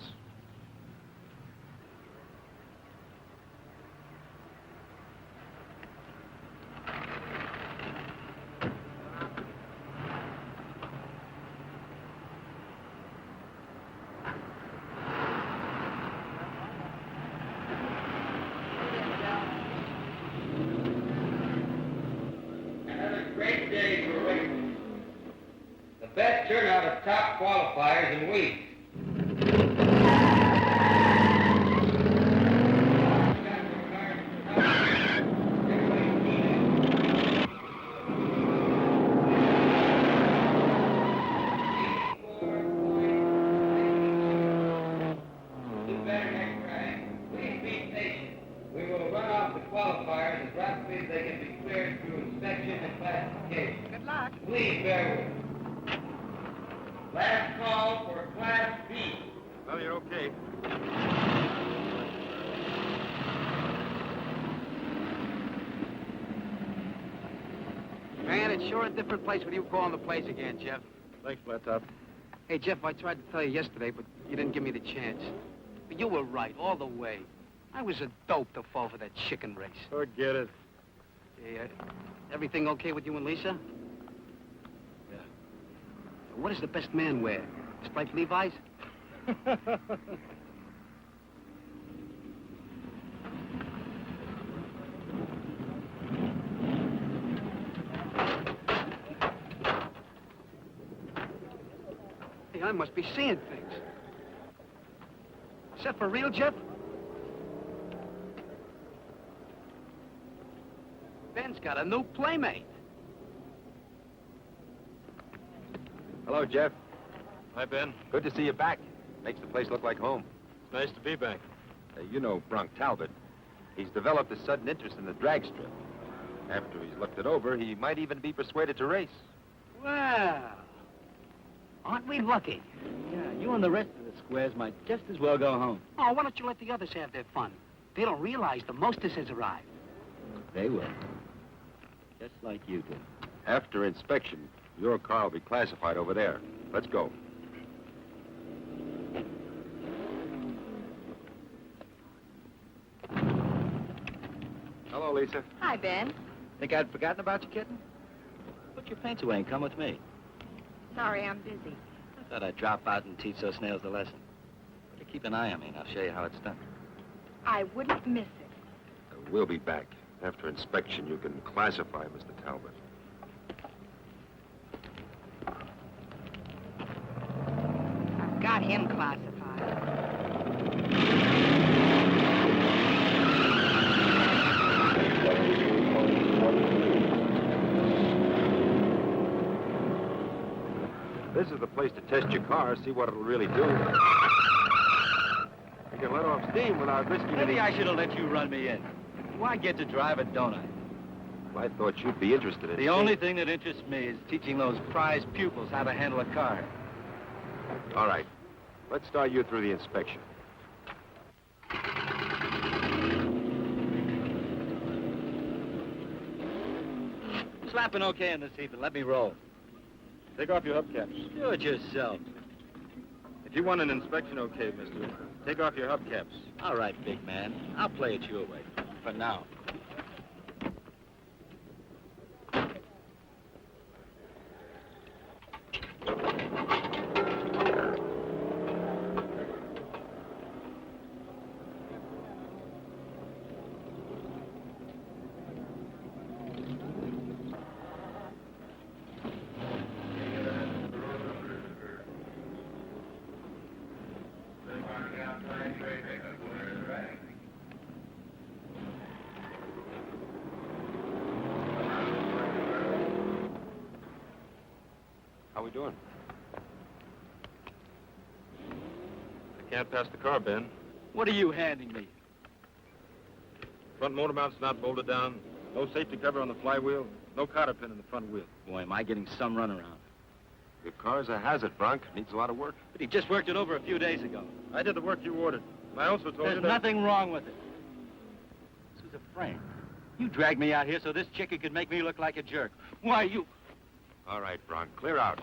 Great day for racing. The best turnout of top qualifiers in weeks. Do better next time. Please be patient. We will run off the qualifiers as rapidly as they can be cleared through inspection and classification. Good luck. Please bear with us. Last call for Class B. Well, you're okay. Man, it's sure a different place with you calling the place again, Jeff. Thanks, Flat Top. Hey, Jeff, I tried to tell you yesterday, but you didn't give me the chance. But you were right, all the way. I was a dope to fall for that chicken race. Forget it. Yeah, everything okay with you and Lisa? Yeah. What does the best man wear? Striped Levi's? Hey, I must be seeing things. Is that for real, Jeff? Ben's got a new playmate. Hello, Jeff. Hi, Ben. Good to see you back. Makes the place look like home. It's nice to be back. You know Bronc Talbott. He's developed a sudden interest in the drag strip. After he's looked it over, he might even be persuaded to race. Well, aren't we lucky? Yeah, you and the rest of the squares might just as well go home. Oh, why don't you let the others have their fun? They don't realize the mostest has arrived. They will. Just like you did. After inspection, your car will be classified over there. Let's go. Hello, Lisa. Hi, Ben. Think I'd forgotten about you, kitten? Put your paints away and come with me. Sorry, I'm busy. I thought I'd drop out and teach those snails the lesson. But keep an eye on me, and I'll show you how it's done. I wouldn't miss it. We'll be back. After inspection, you can classify Mr. Talbot. I've got him classified. This is the place to test your car, see what it'll really do. You can let off steam without risking Maybe any... I should have let you run me in. Well, I get to drive it, don't I? Well, I thought you'd be interested in The only thing that interests me is teaching those prize pupils how to handle a car. All right. Let's start you through the inspection. Slapping okay in this heap, let me roll. Take off your hubcaps. Do it yourself. If you want an inspection, okay, mister. Take off your hubcaps. All right, big man. I'll play it your way. For now. How we doing? I can't pass the car, Ben. What are you handing me? Front motor mount's not bolted down. No safety cover on the flywheel. No cotter pin in the front wheel. Boy, am I getting some runaround. Your car's a hazard, Bronc. Needs a lot of work. But he just worked it over a few days ago. I did the work you ordered. And I also told There's you that... nothing wrong with it. This was a prank. You dragged me out here so this chicken could make me look like a jerk. Why, you... All right, Bronc, clear out.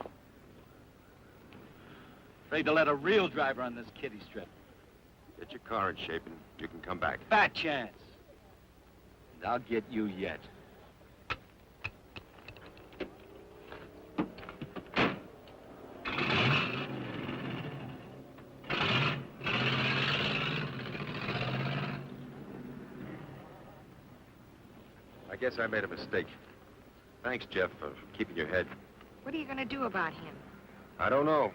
Afraid to let a real driver on this kiddie strip. Get your car in shape and you can come back. Fat chance. And I'll get you yet. I guess I made a mistake. Thanks, Jeff, for keeping your head. What are you going to do about him? I don't know.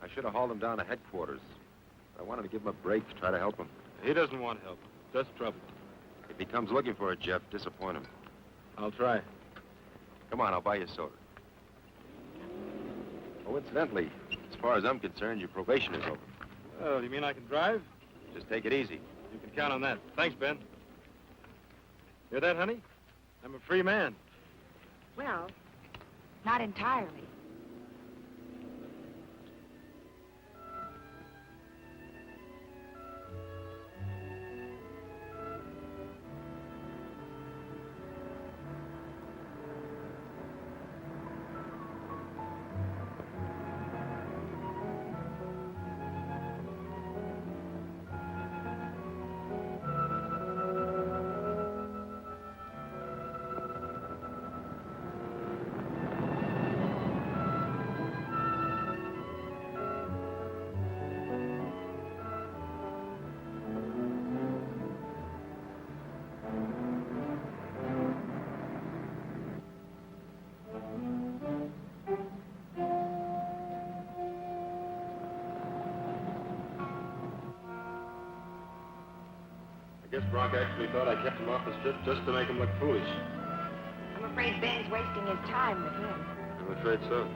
I should have hauled him down to headquarters. I wanted to give him a break to try to help him. He doesn't want help. Just trouble. If he comes looking for it, Jeff, disappoint him. I'll try. Come on, I'll buy you a soda. Oh, incidentally, as far as I'm concerned, your probation is over. Oh, you mean I can drive? Just take it easy. You can count on that. Thanks, Ben. Hear that, honey? I'm a free man. Well, not entirely. I guess Bronc actually thought I kept him off the strip just to make him look foolish. I'm afraid Ben's wasting his time with him. I'm afraid so.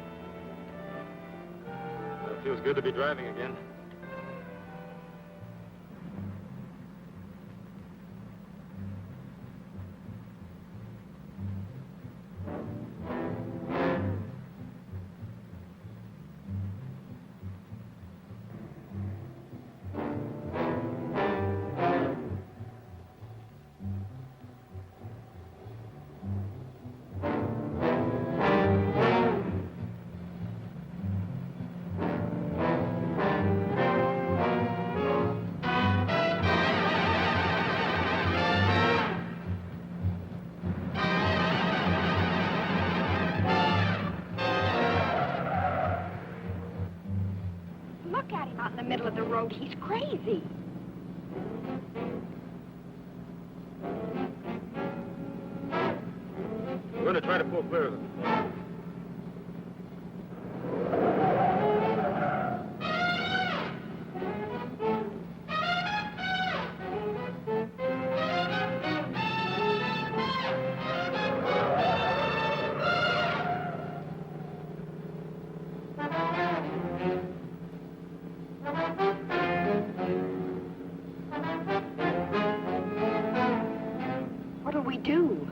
It feels good to be driving again. Look at him out in the middle of the road. He's crazy. We're going to try to pull clear of them. What'll we do?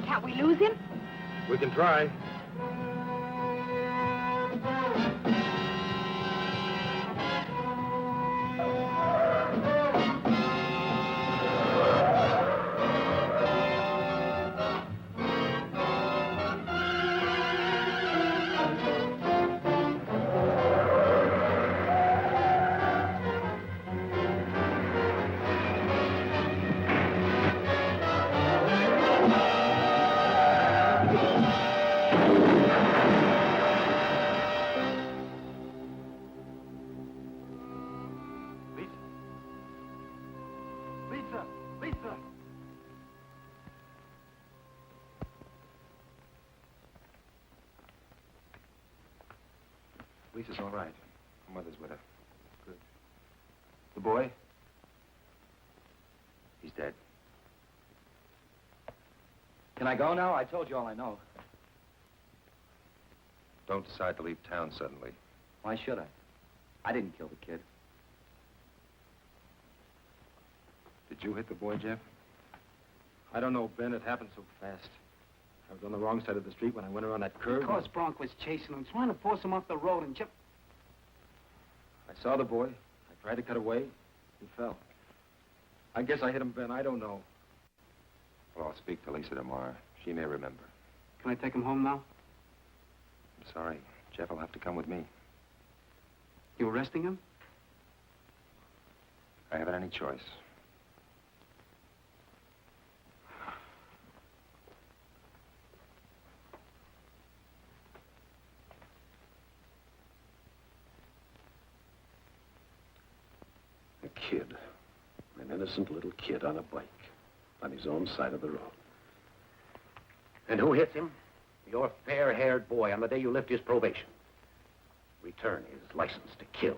Can't we lose him? We can try. Lisa's all right. Her mother's with her. Good. The boy? He's dead. Can I go now? I told you all I know. Don't decide to leave town suddenly. Why should I? I didn't kill the kid. Did you hit the boy, Jeff? I don't know, Ben. It happened so fast. I was on the wrong side of the street when I went around that curve. Because Bronc was chasing him, trying to force him off the road, and Jeff... I saw the boy. I tried to cut away. He fell. I guess I hit him, Ben. I don't know. Well, I'll speak to Lisa tomorrow. She may remember. Can I take him home now? I'm sorry. Jeff will have to come with me. You arresting him? I haven't any choice. A kid. An innocent little kid on a bike. On his own side of the road. And who hits him? Your fair-haired boy on the day you lift his probation. Return his license to kill.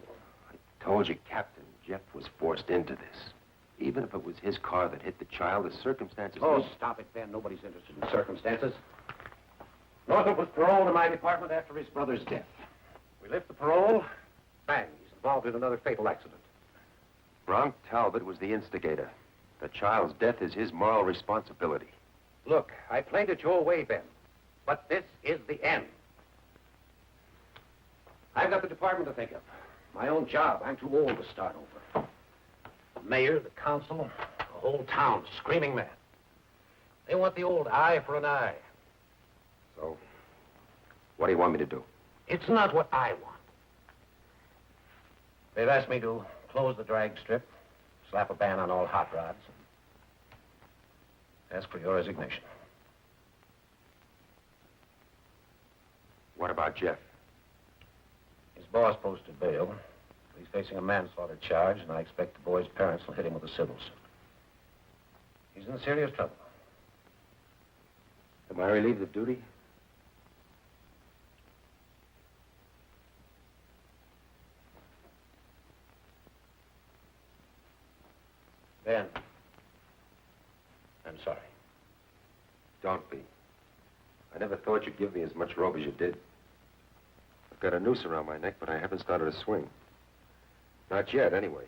I told you, Captain, Jeff was forced into this. Even if it was his car that hit the child, the circumstances... Oh, stop it, Ben. Nobody's interested in circumstances. Northrup was paroled in my department after his brother's death. We lift the parole. Bang, he's involved in another fatal accident. Bronc Talbott was the instigator. The child's death is his moral responsibility. Look, I played it your way, Ben. But this is the end. I've got the department to think of. My own job. I'm too old to start over. The mayor, the council, the whole town screaming mad. They want the old eye for an eye. So, what do you want me to do? It's not what I want. They've asked me to close the drag strip, slap a ban on all hot rods, and ask for your resignation. What about Jeff? His boss posted bail. He's facing a manslaughter charge, and I expect the boy's parents will hit him with a civil suit. He's in serious trouble. Am I relieved of duty? Ben, I'm sorry. Don't be. I never thought you'd give me as much rope as you did. I've got a noose around my neck, but I haven't started a swing. Not yet, anyway.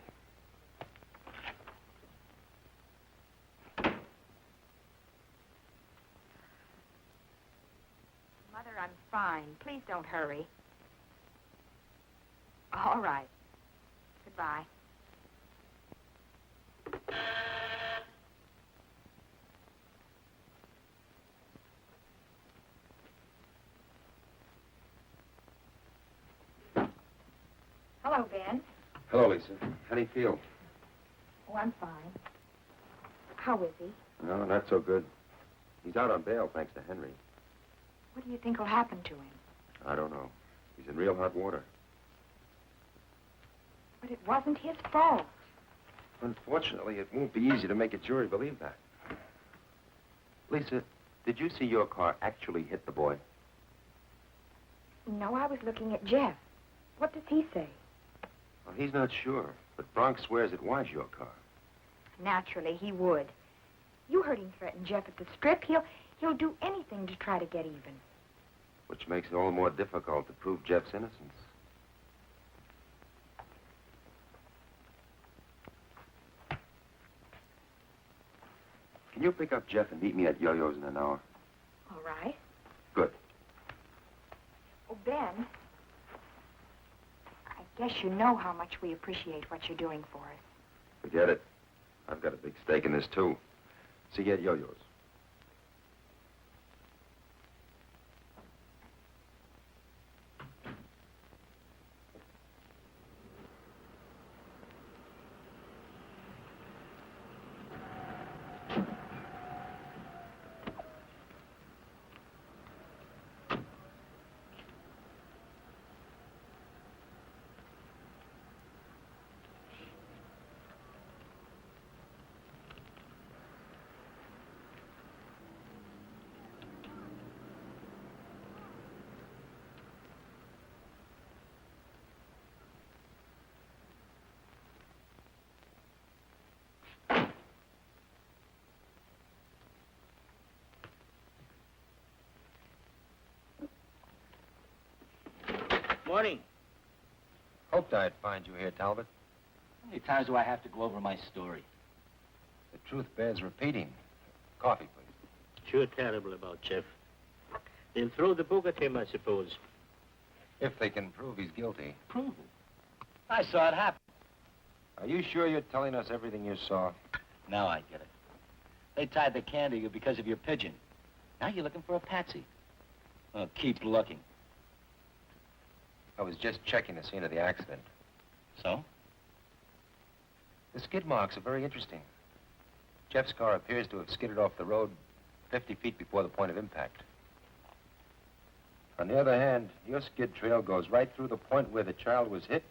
Mother, I'm fine. Please don't hurry. All right. Goodbye. Hello, Ben. Hello, Lisa. How do you feel? Oh, I'm fine. How is he? No, not so good. He's out on bail, thanks to Henry. What do you think will happen to him? I don't know. He's in real hot water. But it wasn't his fault. Unfortunately, it won't be easy to make a jury believe that. Lisa, did you see your car actually hit the boy? No, I was looking at Jeff. What does he say? Well, he's not sure, but Bronc swears it was your car. Naturally, he would. You heard him threaten Jeff at the strip. He'll do anything to try to get even. Which makes it all the more difficult to prove Jeff's innocence. Can you pick up Jeff and meet me at Yo-Yo's in an hour? All right. Good. Oh, Ben, I guess you know how much we appreciate what you're doing for us. Forget it. I've got a big stake in this, too. See you at Yo-Yo's. Morning. Hoped I'd find you here, Talbot. How many times do I have to go over my story? The truth bears repeating. Coffee, please. Sure terrible about Jeff. They'll throw the book at him, I suppose. If they can prove he's guilty. Prove it. I saw it happen. Are you sure you're telling us everything you saw? Now I get it. They tied the can to you because of your pigeon. Now you're looking for a patsy. Oh, keep looking. I was just checking the scene of the accident. So? The skid marks are very interesting. Jeff's car appears to have skidded off the road 50 feet before the point of impact. On the other hand, your skid trail goes right through the point where the child was hit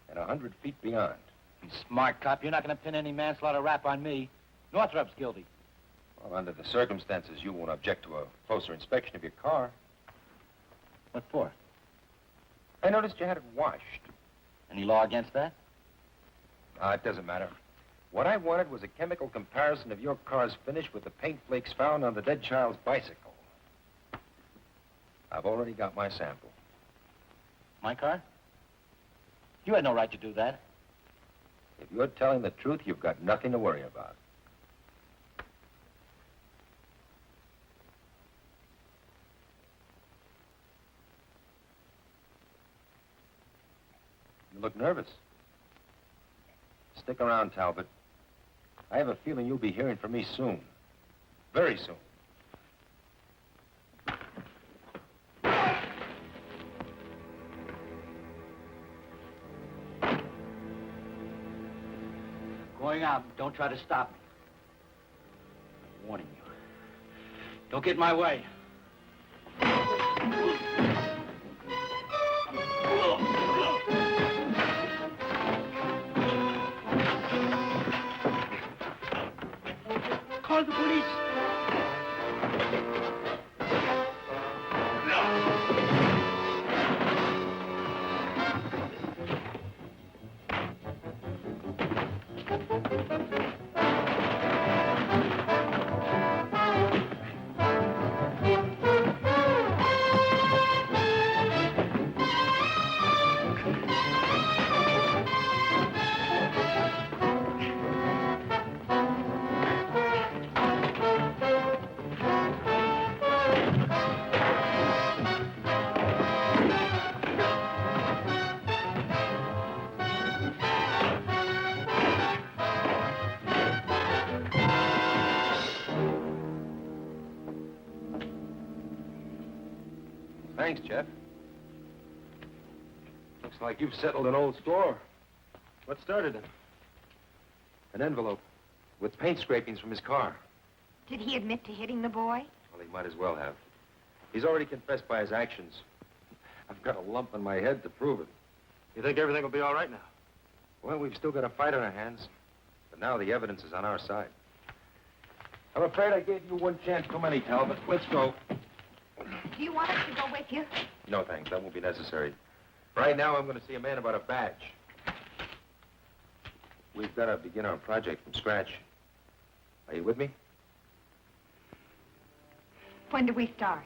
and 100 feet beyond. You smart cop, you're not going to pin any manslaughter rap on me. Northrup's guilty. Well, under the circumstances, you won't object to a closer inspection of your car. What for? I noticed you had it washed. Any law against that? It doesn't matter. What I wanted was a chemical comparison of your car's finish with the paint flakes found on the dead child's bicycle. I've already got my sample. My car? You had no right to do that. If you're telling the truth, you've got nothing to worry about. You look nervous. Stick around, Talbot. I have a feeling you'll be hearing from me soon. Very soon. Going out. Don't try to stop me. I'm warning you. Don't get in my way. Call the police. Thanks, Jeff. Looks like you've settled an old score. What started it? An envelope with paint scrapings from his car. Did he admit to hitting the boy? Well, he might as well have. He's already confessed by his actions. I've got a lump on my head to prove it. You think everything will be all right now? Well, we've still got a fight on our hands. But now the evidence is on our side. I'm afraid I gave you one chance too many, Talbot. Let's go. Do you want us to go with you? No, thanks. That won't be necessary. Right now, I'm going to see a man about a badge. We've got to begin our project from scratch. Are you with me? When do we start?